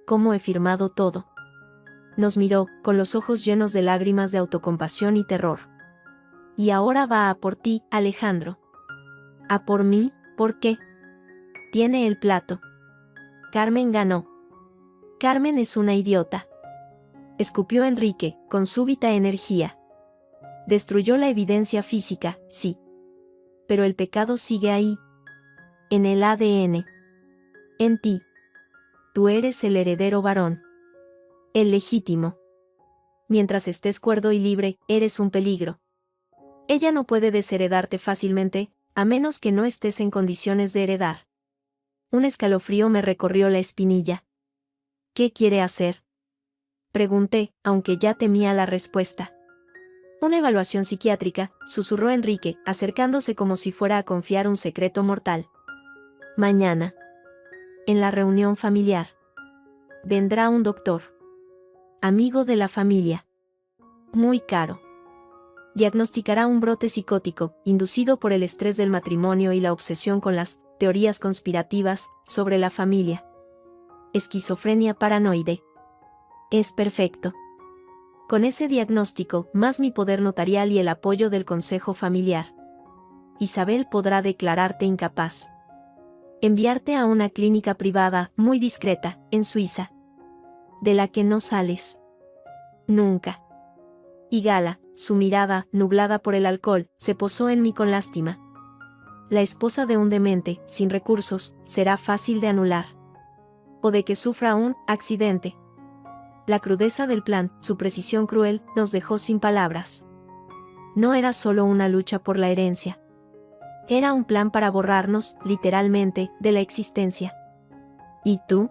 Speaker 1: ¿Cómo he firmado todo? Nos miró, con los ojos llenos de lágrimas de autocompasión y terror. Y ahora va a por ti, Alejandro. ¿A por mí? ¿Por qué? Tiene el plato. Carmen ganó. Carmen es una idiota. Escupió Enrique, con súbita energía. Destruyó la evidencia física, sí. Pero el pecado sigue ahí. En el ADN. En ti. Tú eres el heredero varón. El legítimo. Mientras estés cuerdo y libre, eres un peligro. Ella no puede desheredarte fácilmente, a menos que no estés en condiciones de heredar. Un escalofrío me recorrió la espinilla. ¿Qué quiere hacer? Pregunté, aunque ya temía la respuesta. Una evaluación psiquiátrica, susurró Enrique, acercándose como si fuera a confiar un secreto mortal. Mañana. En la reunión familiar. Vendrá un doctor. Amigo de la familia. Muy caro. Diagnosticará un brote psicótico, inducido por el estrés del matrimonio y la obsesión con las teorías conspirativas sobre la familia. Esquizofrenia paranoide. Es perfecto. Con ese diagnóstico, más mi poder notarial y el apoyo del consejo familiar. Isabel podrá declararte incapaz. Enviarte a una clínica privada, muy discreta, en Suiza. De la que no sales. Nunca. Y Gala, su mirada, nublada por el alcohol, se posó en mí con lástima. La esposa de un demente, sin recursos, será fácil de anular. O de que sufra un accidente. La crudeza del plan, su precisión cruel, nos dejó sin palabras. No era solo una lucha por la herencia. Era un plan para borrarnos, literalmente, de la existencia. ¿Y tú?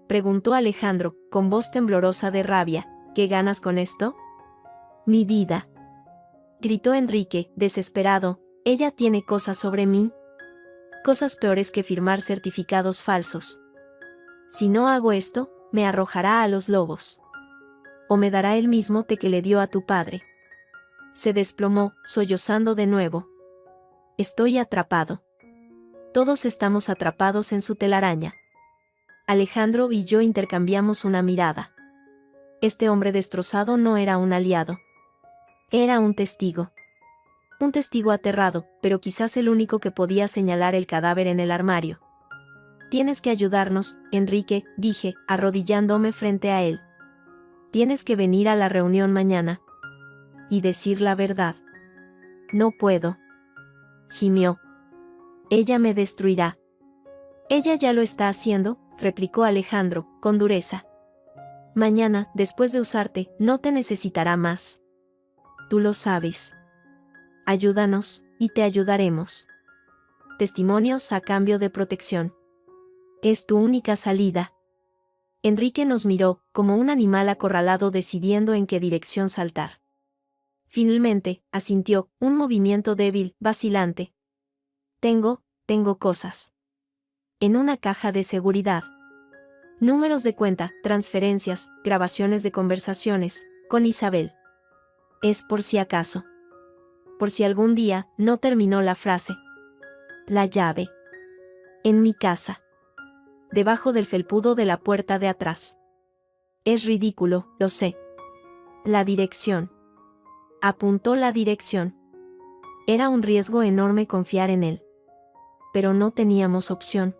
Speaker 1: Preguntó Alejandro, con voz temblorosa de rabia. ¿Qué ganas con esto? Mi vida. Gritó Enrique, desesperado. Ella tiene cosas sobre mí. Cosas peores que firmar certificados falsos. Si no hago esto, me arrojará a los lobos. O me dará el mismo té que le dio a tu padre. Se desplomó, sollozando de nuevo. Estoy atrapado. Todos estamos atrapados en su telaraña. Alejandro y yo intercambiamos una mirada. Este hombre destrozado no era un aliado. Era un testigo. Un testigo aterrado, pero quizás el único que podía señalar el cadáver en el armario. Tienes que ayudarnos, Enrique, dije, arrodillándome frente a él. Tienes que venir a la reunión mañana. y decir la verdad. No puedo. Gimió. Ella me destruirá. Ella ya lo está haciendo, replicó Alejandro, con dureza. Mañana, después de usarte, no te necesitará más. Tú lo sabes. Ayúdanos, y te ayudaremos. Testimonios a cambio de protección. Es tu única salida. Enrique nos miró, como un animal acorralado decidiendo en qué dirección saltar. Finalmente, asintió, un movimiento débil, vacilante. Tengo cosas. En una caja de seguridad. Números de cuenta, transferencias, grabaciones de conversaciones, con Isabel. Es por si acaso. Por si algún día, no terminó la frase. La llave. En mi casa. Debajo del felpudo de la puerta de atrás. Es ridículo, lo sé. La dirección. Apuntó la dirección. Era un riesgo enorme confiar en él. Pero no teníamos opción.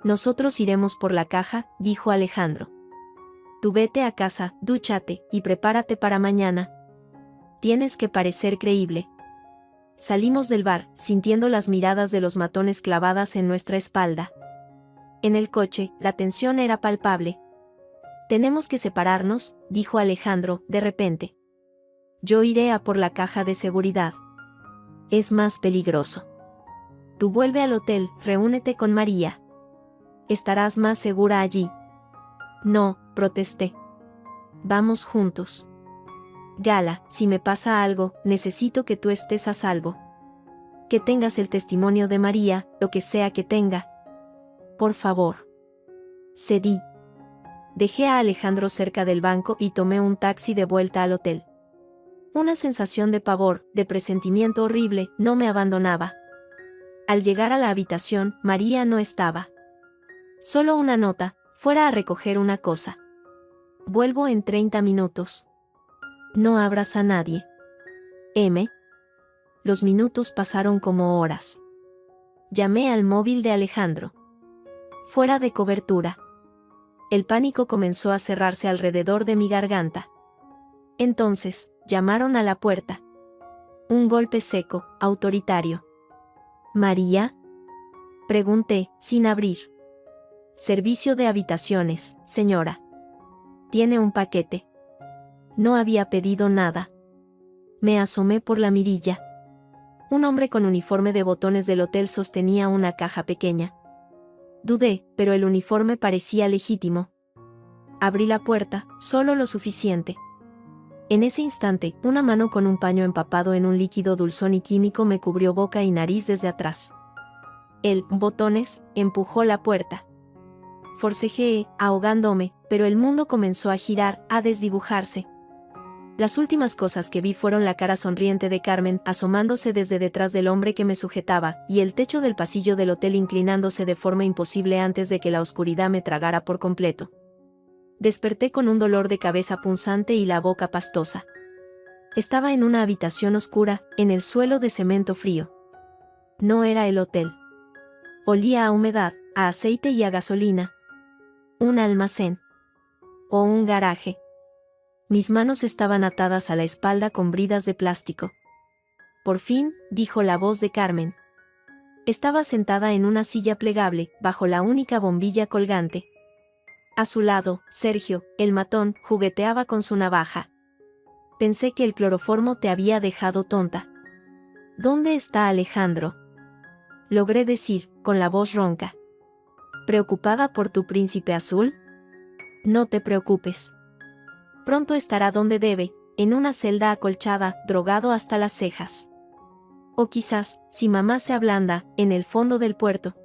Speaker 1: Nosotros iremos por la caja, dijo Alejandro. Tú vete a casa, dúchate, y prepárate para mañana. Tienes que parecer creíble. Salimos del bar, sintiendo las miradas de los matones clavadas en nuestra espalda. En el coche, la tensión era palpable. Tenemos que separarnos, dijo Alejandro, de repente. Yo iré a por la caja de seguridad. Es más peligroso. Tú vuelve al hotel, reúnete con María. Estarás más segura allí. No, protesté. Vamos juntos. Gala, si me pasa algo, necesito que tú estés a salvo. Que tengas el testimonio de María, lo que sea que tenga. Por favor. Cedí. Dejé a Alejandro cerca del banco y tomé un taxi de vuelta al hotel. Una sensación de pavor, de presentimiento horrible, no me abandonaba. Al llegar a la habitación, María no estaba. Solo una nota, fuera a recoger una cosa. Vuelvo en 30 minutos. No abras a nadie. M. Los minutos pasaron como horas. Llamé al móvil de Alejandro. Fuera de cobertura. El pánico comenzó a cerrarse alrededor de mi garganta. Entonces, llamaron a la puerta. Un golpe seco, autoritario. ¿María? Pregunté, sin abrir. Servicio de habitaciones, señora. Tiene un paquete. No había pedido nada. Me asomé por la mirilla. Un hombre con uniforme de botones del hotel sostenía una caja pequeña. Dudé, pero el uniforme parecía legítimo. Abrí la puerta, solo lo suficiente. En ese instante, una mano con un paño empapado en un líquido dulzón y químico me cubrió boca y nariz desde atrás. Él, botones, empujó la puerta. Forcejeé, ahogándome, pero el mundo comenzó a girar, a desdibujarse. Las últimas cosas que vi fueron la cara sonriente de Carmen asomándose desde detrás del hombre que me sujetaba, y el techo del pasillo del hotel inclinándose de forma imposible antes de que la oscuridad me tragara por completo. Desperté con un dolor de cabeza punzante y la boca pastosa. Estaba en una habitación oscura, en el suelo de cemento frío. No era el hotel. Olía a humedad, a aceite y a gasolina. Un almacén. O un garaje. Mis manos estaban atadas a la espalda con bridas de plástico. Por fin, dijo la voz de Carmen. Estaba sentada en una silla plegable, bajo la única bombilla colgante. A su lado, Sergio, el matón, jugueteaba con su navaja. Pensé que el cloroformo te había dejado tonta. ¿Dónde está Alejandro? Logré decir, con la voz ronca. ¿Preocupada por tu príncipe azul? No te preocupes. Pronto estará donde debe, en una celda acolchada, drogado hasta las cejas. O quizás, si mamá se ablanda, en el fondo del puerto.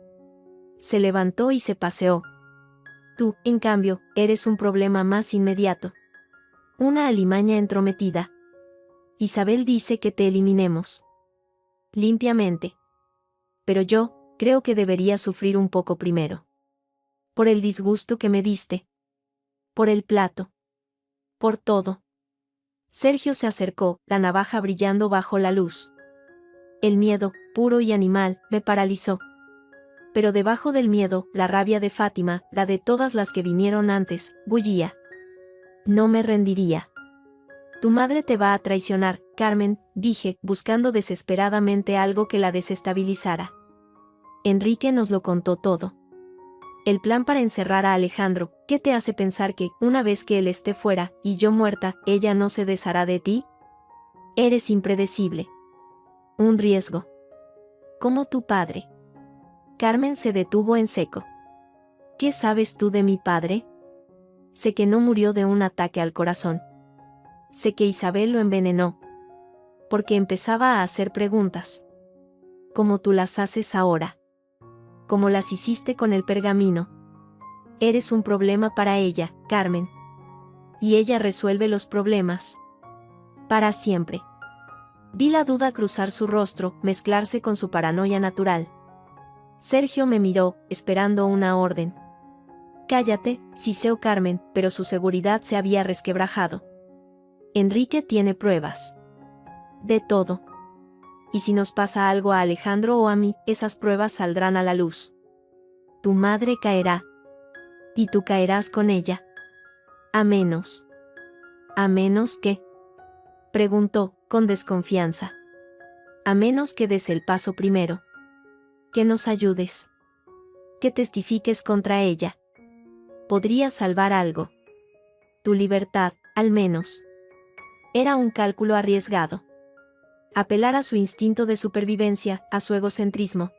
Speaker 1: Se levantó y se paseó. Tú, en cambio, eres un problema más inmediato. Una alimaña entrometida. Isabel dice que te eliminemos. Limpiamente. Pero yo, creo que debería sufrir un poco primero. Por el disgusto que me diste. Por el plato. Por todo. Sergio se acercó, la navaja brillando bajo la luz. El miedo, puro y animal, me paralizó. Pero debajo del miedo, la rabia de Fátima, la de todas las que vinieron antes, bullía. No me rendiría. Tu madre te va a traicionar, Carmen, dije, buscando desesperadamente algo que la desestabilizara. Enrique nos lo contó todo. El plan para encerrar a Alejandro. ¿Qué te hace pensar que, una vez que él esté fuera, y yo muerta, ella no se deshará de ti? Eres impredecible. Un riesgo. Como tu padre. Carmen se detuvo en seco. ¿Qué sabes tú de mi padre? Sé que no murió de un ataque al corazón. Sé que Isabel lo envenenó. Porque empezaba a hacer preguntas. Como tú las haces ahora. Como las hiciste con el pergamino. Eres un problema para ella, Carmen. Y ella resuelve los problemas. Para siempre. Vi la duda cruzar su rostro, mezclarse con su paranoia natural. Sergio me miró, esperando una orden. Cállate, siseo Carmen, pero su seguridad se había resquebrajado. Enrique tiene pruebas. De todo. Y si nos pasa algo a Alejandro o a mí, esas pruebas saldrán a la luz. Tu madre caerá. Y tú caerás con ella. A menos. ¿A menos qué? Preguntó, con desconfianza. A menos que des el paso primero. Que nos ayudes. Que testifiques contra ella. Podría salvar algo. Tu libertad, al menos. Era un cálculo arriesgado. Apelar a su instinto de supervivencia, a su egocentrismo.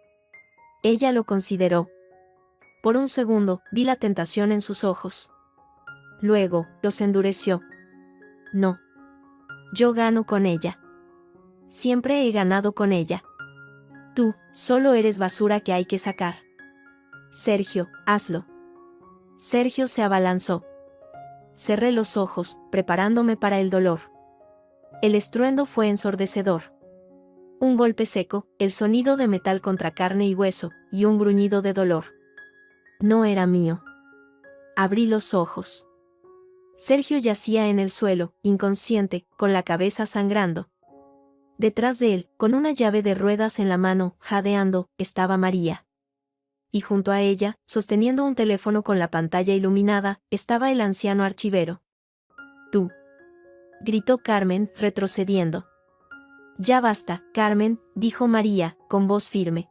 Speaker 1: Ella lo consideró. Por un segundo, vi la tentación en sus ojos. Luego, los endureció. No. Yo gano con ella. Siempre he ganado con ella. Tú, solo eres basura que hay que sacar. Sergio, hazlo. Sergio se abalanzó. Cerré los ojos, preparándome para el dolor. El estruendo fue ensordecedor. Un golpe seco, el sonido de metal contra carne y hueso, y un gruñido de dolor. No era mío. Abrí los ojos. Sergio yacía en el suelo, inconsciente, con la cabeza sangrando. Detrás de él, con una llave de ruedas en la mano, jadeando, estaba María. Y junto a ella, sosteniendo un teléfono con la pantalla iluminada, estaba el anciano archivero. Tú. Gritó Carmen, retrocediendo. Ya basta, Carmen, dijo María, con voz firme.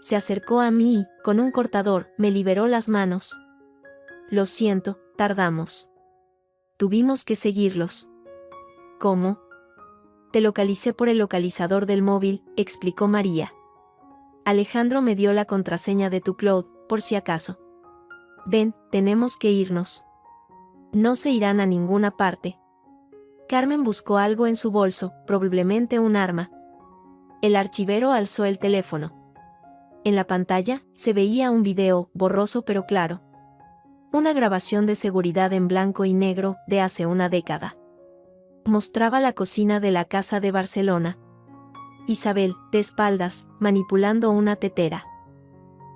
Speaker 1: Se acercó a mí y, con un cortador, me liberó las manos. Lo siento, tardamos. Tuvimos que seguirlos. ¿Cómo? Te localicé por el localizador del móvil, explicó María. Alejandro me dio la contraseña de tu cloud, por si acaso. Ven, tenemos que irnos. No se irán a ninguna parte. Carmen buscó algo en su bolso, probablemente un arma. El archivero alzó el teléfono. En la pantalla, se veía un video, borroso pero claro. Una grabación de seguridad en blanco y negro, de hace una década. Mostraba la cocina de la casa de Barcelona. Isabel, de espaldas, manipulando una tetera.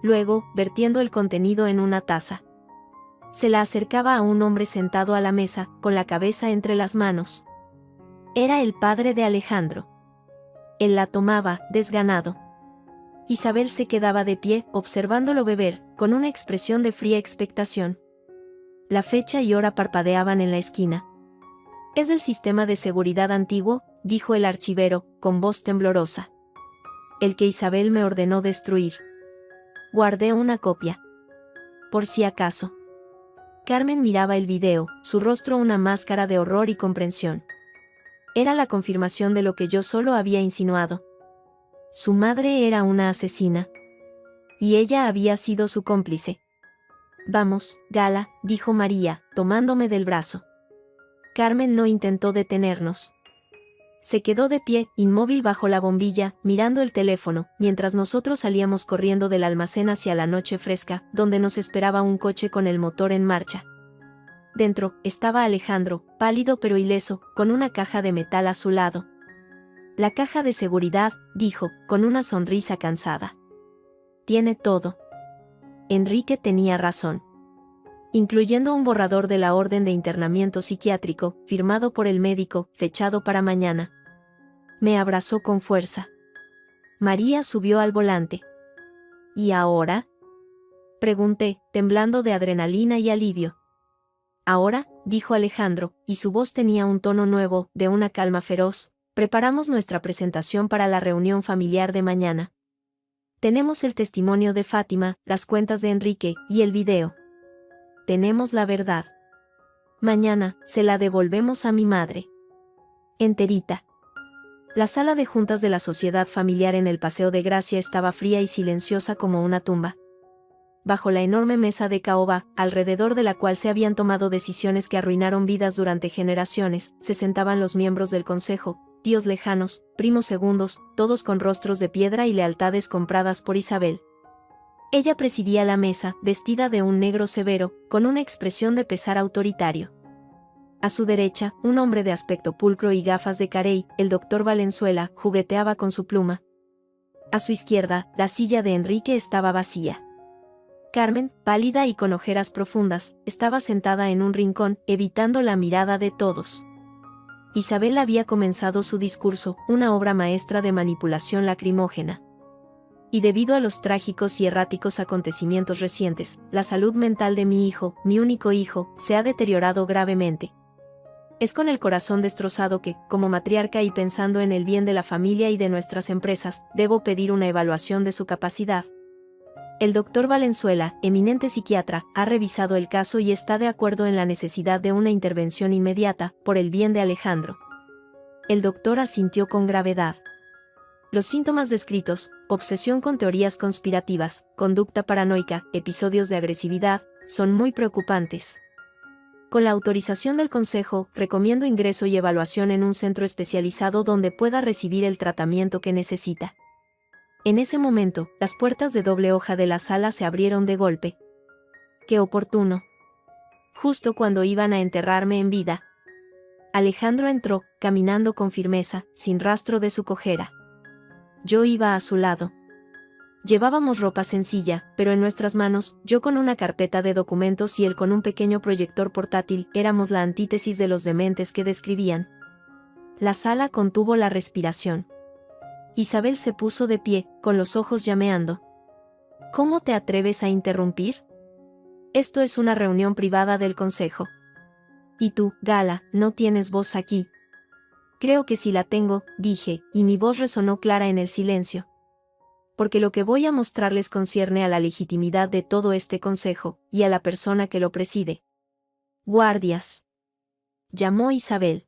Speaker 1: Luego, vertiendo el contenido en una taza. Se la acercaba a un hombre sentado a la mesa, con la cabeza entre las manos. Era el padre de Alejandro. Él la tomaba, desganado. Isabel se quedaba de pie, observándolo beber, con una expresión de fría expectación. La fecha y hora parpadeaban en la esquina. Es del sistema de seguridad antiguo, dijo el archivero, con voz temblorosa. El que Isabel me ordenó destruir. Guardé una copia. Por si acaso. Carmen miraba el video, su rostro una máscara de horror y comprensión. Era la confirmación de lo que yo solo había insinuado. Su madre era una asesina. Y ella había sido su cómplice. Vamos, Gala, dijo María, tomándome del brazo. Carmen no intentó detenernos. Se quedó de pie, inmóvil bajo la bombilla, mirando el teléfono, mientras nosotros salíamos corriendo del almacén hacia la noche fresca, donde nos esperaba un coche con el motor en marcha. Dentro, estaba Alejandro, pálido pero ileso, con una caja de metal a su lado. La caja de seguridad, dijo, con una sonrisa cansada. Tiene todo. Enrique tenía razón. Incluyendo un borrador de la orden de internamiento psiquiátrico, firmado por el médico, fechado para mañana. Me abrazó con fuerza. María subió al volante. ¿Y ahora? Pregunté, temblando de adrenalina y alivio. Ahora, dijo Alejandro, y su voz tenía un tono nuevo, de una calma feroz, preparamos nuestra presentación para la reunión familiar de mañana. Tenemos el testimonio de Fátima, las cuentas de Enrique, y el video. Tenemos la verdad. Mañana, se la devolvemos a mi madre. Enterita. La sala de juntas de la sociedad familiar en el Paseo de Gracia estaba fría y silenciosa como una tumba. Bajo la enorme mesa de caoba, alrededor de la cual se habían tomado decisiones que arruinaron vidas durante generaciones, se sentaban los miembros del consejo, tíos lejanos, primos segundos, todos con rostros de piedra y lealtades compradas por Isabel. Ella presidía la mesa, vestida de un negro severo, con una expresión de pesar autoritario. A su derecha, un hombre de aspecto pulcro y gafas de carey, el doctor Valenzuela, jugueteaba con su pluma. A su izquierda, la silla de Enrique estaba vacía. Carmen, pálida y con ojeras profundas, estaba sentada en un rincón, evitando la mirada de todos. Isabel había comenzado su discurso, una obra maestra de manipulación lacrimógena. Y debido a los trágicos y erráticos acontecimientos recientes, la salud mental de mi hijo, mi único hijo, se ha deteriorado gravemente. Es con el corazón destrozado que, como matriarca y pensando en el bien de la familia y de nuestras empresas, debo pedir una evaluación de su capacidad. El doctor Valenzuela, eminente psiquiatra, ha revisado el caso y está de acuerdo en la necesidad de una intervención inmediata, por el bien de Alejandro. El doctor asintió con gravedad. Los síntomas descritos, obsesión con teorías conspirativas, conducta paranoica, episodios de agresividad, son muy preocupantes. Con la autorización del Consejo, recomiendo ingreso y evaluación en un centro especializado donde pueda recibir el tratamiento que necesita. En ese momento, las puertas de doble hoja de la sala se abrieron de golpe. ¡Qué oportuno! Justo cuando iban a enterrarme en vida. Alejandro entró, caminando con firmeza, sin rastro de su cojera. Yo iba a su lado. Llevábamos ropa sencilla, pero en nuestras manos, yo con una carpeta de documentos y él con un pequeño proyector portátil, éramos la antítesis de los dementes que describían. La sala contuvo la respiración. Isabel se puso de pie, con los ojos llameando. ¿Cómo te atreves a interrumpir? Esto es una reunión privada del consejo. Y tú, Gala, no tienes voz aquí. Creo que sí la tengo, dije, y mi voz resonó clara en el silencio. Porque lo que voy a mostrarles concierne a la legitimidad de todo este consejo, y a la persona que lo preside. Guardias. Llamó Isabel.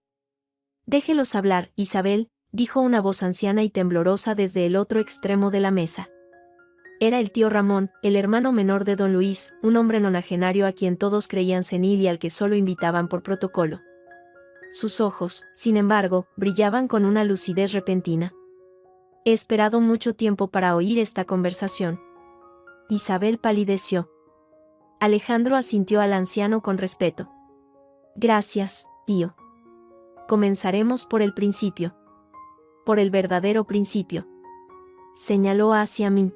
Speaker 1: Déjelos hablar, Isabel, dijo una voz anciana y temblorosa desde el otro extremo de la mesa. Era el tío Ramón, el hermano menor de don Luis, un hombre nonagenario a quien todos creían senil y al que solo invitaban por protocolo. Sus ojos, sin embargo, brillaban con una lucidez repentina. He esperado mucho tiempo para oír esta conversación. Isabel palideció. Alejandro asintió al anciano con respeto. Gracias, tío. Comenzaremos por el principio. Por el verdadero principio. Señaló hacia mí.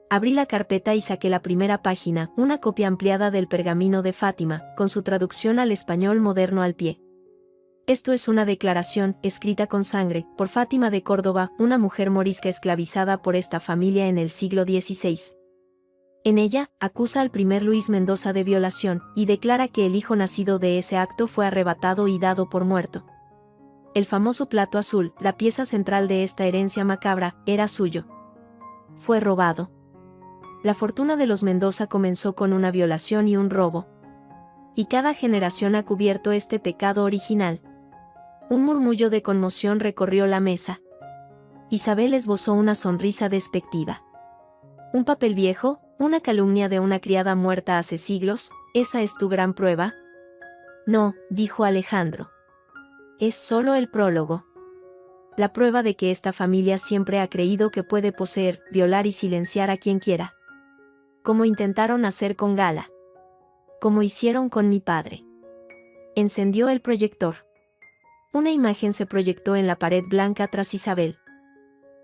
Speaker 1: Abrí la carpeta y saqué la primera página, una copia ampliada del pergamino de Fátima, con su traducción al español moderno al pie. Esto es una declaración, escrita con sangre, por Fátima de Córdoba, una mujer morisca esclavizada por esta familia en el siglo XVI. En ella, acusa al primer Luis Mendoza de violación, y declara que el hijo nacido de ese acto fue arrebatado y dado por muerto. El famoso plato azul, la pieza central de esta herencia macabra, era suyo. Fue robado. La fortuna de los Mendoza comenzó con una violación y un robo. Y cada generación ha cubierto este pecado original. Un murmullo de conmoción recorrió la mesa. Isabel esbozó una sonrisa despectiva. ¿Un papel viejo? ¿Una calumnia de una criada muerta hace siglos? ¿Esa es tu gran prueba? No, dijo Alejandro. Es solo el prólogo. La prueba de que esta familia siempre ha creído que puede poseer, violar y silenciar a quien quiera. Como intentaron hacer con Gala. Como hicieron con mi padre. Encendió el proyector. Una imagen se proyectó en la pared blanca tras Isabel.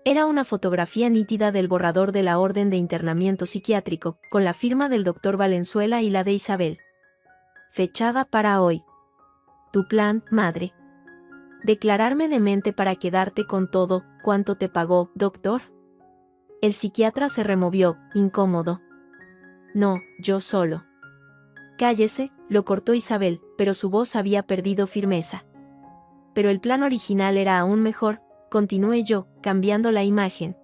Speaker 1: Era una fotografía nítida del borrador de la orden de internamiento psiquiátrico, con la firma del doctor Valenzuela y la de Isabel. Fechada para hoy. Tu plan, madre. Declararme demente para quedarte con todo, ¿cuánto te pagó, doctor? El psiquiatra se removió, incómodo. No, yo solo. Cállese, lo cortó Isabel, pero su voz había perdido firmeza. Pero el plan original era aún mejor, continué yo, cambiando la imagen.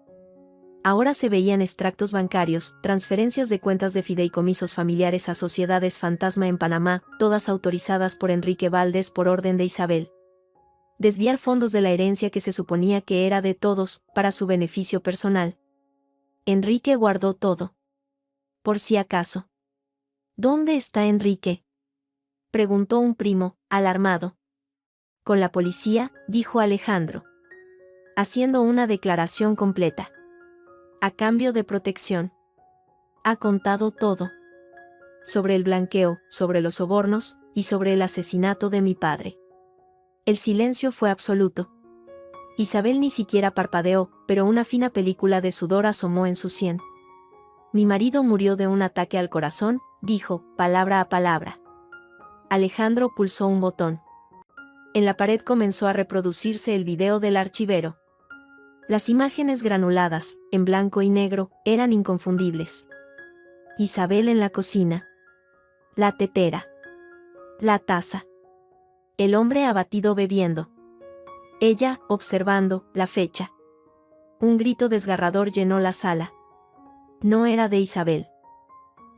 Speaker 1: Ahora se veían extractos bancarios, transferencias de cuentas de fideicomisos familiares a sociedades fantasma en Panamá, todas autorizadas por Enrique Valdés por orden de Isabel. Desviar fondos de la herencia que se suponía que era de todos, para su beneficio personal. Enrique guardó todo. Por si acaso. ¿Dónde está Enrique?, preguntó un primo, alarmado. Con la policía, dijo Alejandro, haciendo una declaración completa. A cambio de protección. Ha contado todo. Sobre el blanqueo, sobre los sobornos, y sobre el asesinato de mi padre. El silencio fue absoluto. Isabel ni siquiera parpadeó, pero una fina película de sudor asomó en su sien. Mi marido murió de un ataque al corazón, dijo, palabra a palabra. Alejandro pulsó un botón. En la pared comenzó a reproducirse el video del archivero. Las imágenes granuladas, en blanco y negro, eran inconfundibles. Isabel en la cocina. La tetera. La taza. El hombre abatido bebiendo. Ella, observando, la fecha. Un grito desgarrador llenó la sala. No era de Isabel.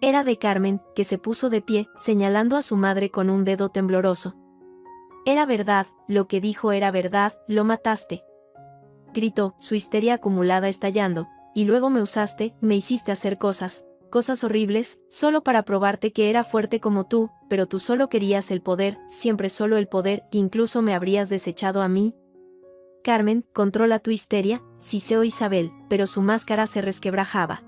Speaker 1: Era de Carmen, que se puso de pie, señalando a su madre con un dedo tembloroso. Era verdad, lo que dijo era verdad, lo mataste. Gritó, su histeria acumulada estallando, y luego me usaste, me hiciste hacer cosas horribles, solo para probarte que era fuerte como tú, pero tú solo querías el poder, siempre solo el poder, incluso me habrías desechado a mí. Carmen, controla tu histeria, siseó Isabel, pero su máscara se resquebrajaba.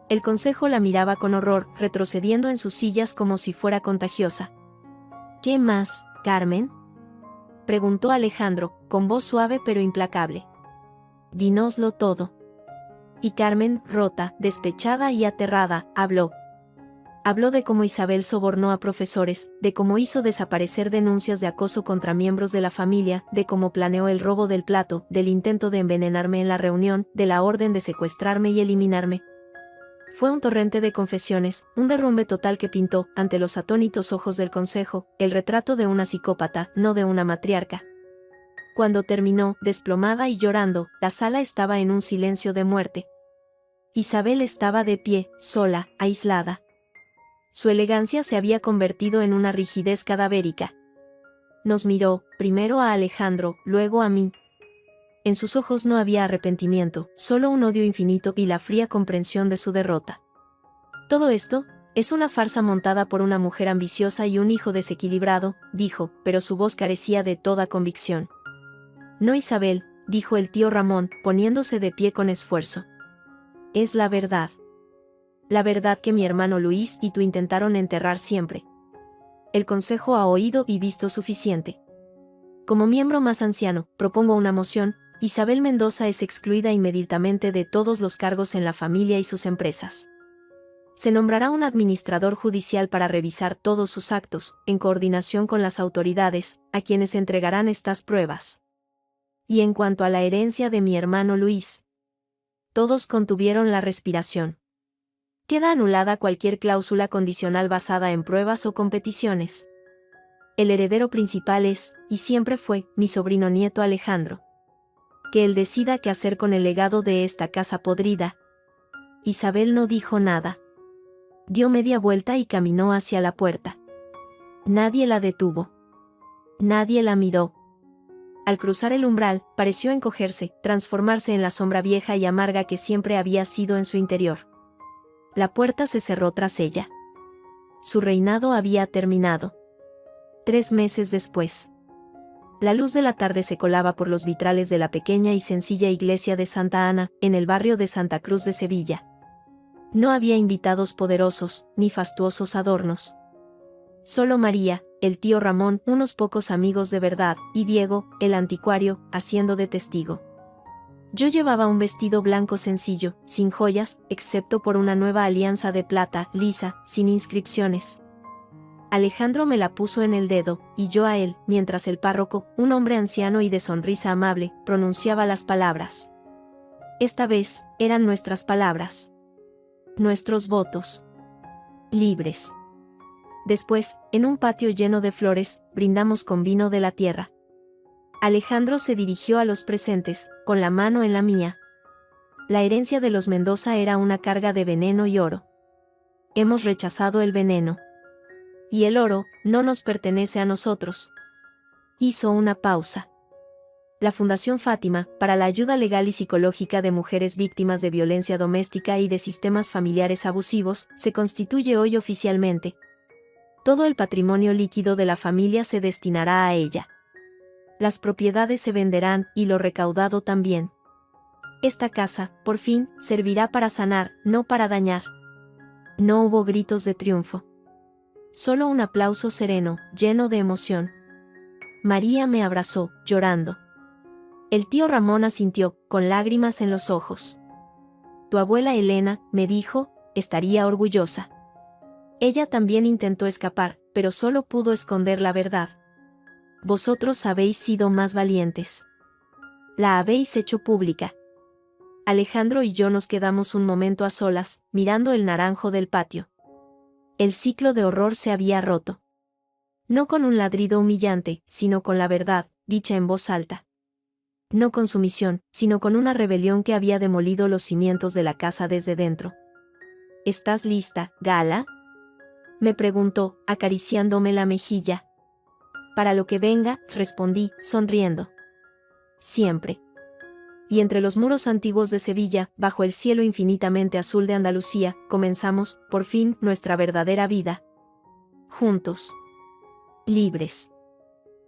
Speaker 1: El consejo la miraba con horror, retrocediendo en sus sillas como si fuera contagiosa. ¿Qué más, Carmen?, preguntó Alejandro, con voz suave pero implacable. Dínoslo todo. Y Carmen, rota, despechada y aterrada, habló. Habló de cómo Isabel sobornó a profesores, de cómo hizo desaparecer denuncias de acoso contra miembros de la familia, de cómo planeó el robo del plato, del intento de envenenarme en la reunión, de la orden de secuestrarme y eliminarme. Fue un torrente de confesiones, un derrumbe total que pintó, ante los atónitos ojos del consejo, el retrato de una psicópata, no de una matriarca. Cuando terminó, desplomada y llorando, la sala estaba en un silencio de muerte. Isabel estaba de pie, sola, aislada. Su elegancia se había convertido en una rigidez cadavérica. Nos miró, primero a Alejandro, luego a mí. En sus ojos no había arrepentimiento, solo un odio infinito y la fría comprensión de su derrota. Todo esto es una farsa montada por una mujer ambiciosa y un hijo desequilibrado, dijo, pero su voz carecía de toda convicción. No, Isabel, dijo el tío Ramón, poniéndose de pie con esfuerzo. Es la verdad. La verdad que mi hermano Luis y tú intentaron enterrar siempre. El consejo ha oído y visto suficiente. Como miembro más anciano, propongo una moción. Isabel Mendoza es excluida inmediatamente de todos los cargos en la familia y sus empresas. Se nombrará un administrador judicial para revisar todos sus actos, en coordinación con las autoridades, a quienes entregarán estas pruebas. Y en cuanto a la herencia de mi hermano Luis, todos contuvieron la respiración. Queda anulada cualquier cláusula condicional basada en pruebas o competiciones. El heredero principal es, y siempre fue, mi sobrino nieto Alejandro. Que él decida qué hacer con el legado de esta casa podrida. Isabel no dijo nada. Dio media vuelta y caminó hacia la puerta. Nadie la detuvo. Nadie la miró. Al cruzar el umbral, pareció encogerse, transformarse en la sombra vieja y amarga que siempre había sido en su interior. La puerta se cerró tras ella. Su reinado había terminado. 3 meses después. La luz de la tarde se colaba por los vitrales de la pequeña y sencilla iglesia de Santa Ana, en el barrio de Santa Cruz de Sevilla. No había invitados poderosos, ni fastuosos adornos. Solo María, el tío Ramón, unos pocos amigos de verdad, y Diego, el anticuario, haciendo de testigo. Yo llevaba un vestido blanco sencillo, sin joyas, excepto por una nueva alianza de plata, lisa, sin inscripciones. Alejandro me la puso en el dedo, y yo a él, mientras el párroco, un hombre anciano y de sonrisa amable, pronunciaba las palabras. Esta vez, eran nuestras palabras. Nuestros votos. Libres. Después, en un patio lleno de flores, brindamos con vino de la tierra. Alejandro se dirigió a los presentes, con la mano en la mía. La herencia de los Mendoza era una carga de veneno y oro. Hemos rechazado el veneno. Y el oro no nos pertenece a nosotros. Hizo una pausa. La Fundación Fátima, para la ayuda legal y psicológica de mujeres víctimas de violencia doméstica y de sistemas familiares abusivos, se constituye hoy oficialmente. Todo el patrimonio líquido de la familia se destinará a ella. Las propiedades se venderán y lo recaudado también. Esta casa, por fin, servirá para sanar, no para dañar. No hubo gritos de triunfo. Solo un aplauso sereno, lleno de emoción. María me abrazó, llorando. El tío Ramón asintió, con lágrimas en los ojos. Tu abuela Elena, me dijo, estaría orgullosa. Ella también intentó escapar, pero solo pudo esconder la verdad. Vosotros habéis sido más valientes. La habéis hecho pública. Alejandro y yo nos quedamos un momento a solas, mirando el naranjo del patio. El ciclo de horror se había roto. No con un ladrido humillante, sino con la verdad, dicha en voz alta. No con sumisión, sino con una rebelión que había demolido los cimientos de la casa desde dentro. ¿Estás lista, Gala?, me preguntó, acariciándome la mejilla. Para lo que venga, respondí, sonriendo. Siempre. Y entre los muros antiguos de Sevilla, bajo el cielo infinitamente azul de Andalucía, comenzamos, por fin, nuestra verdadera vida. Juntos. Libres.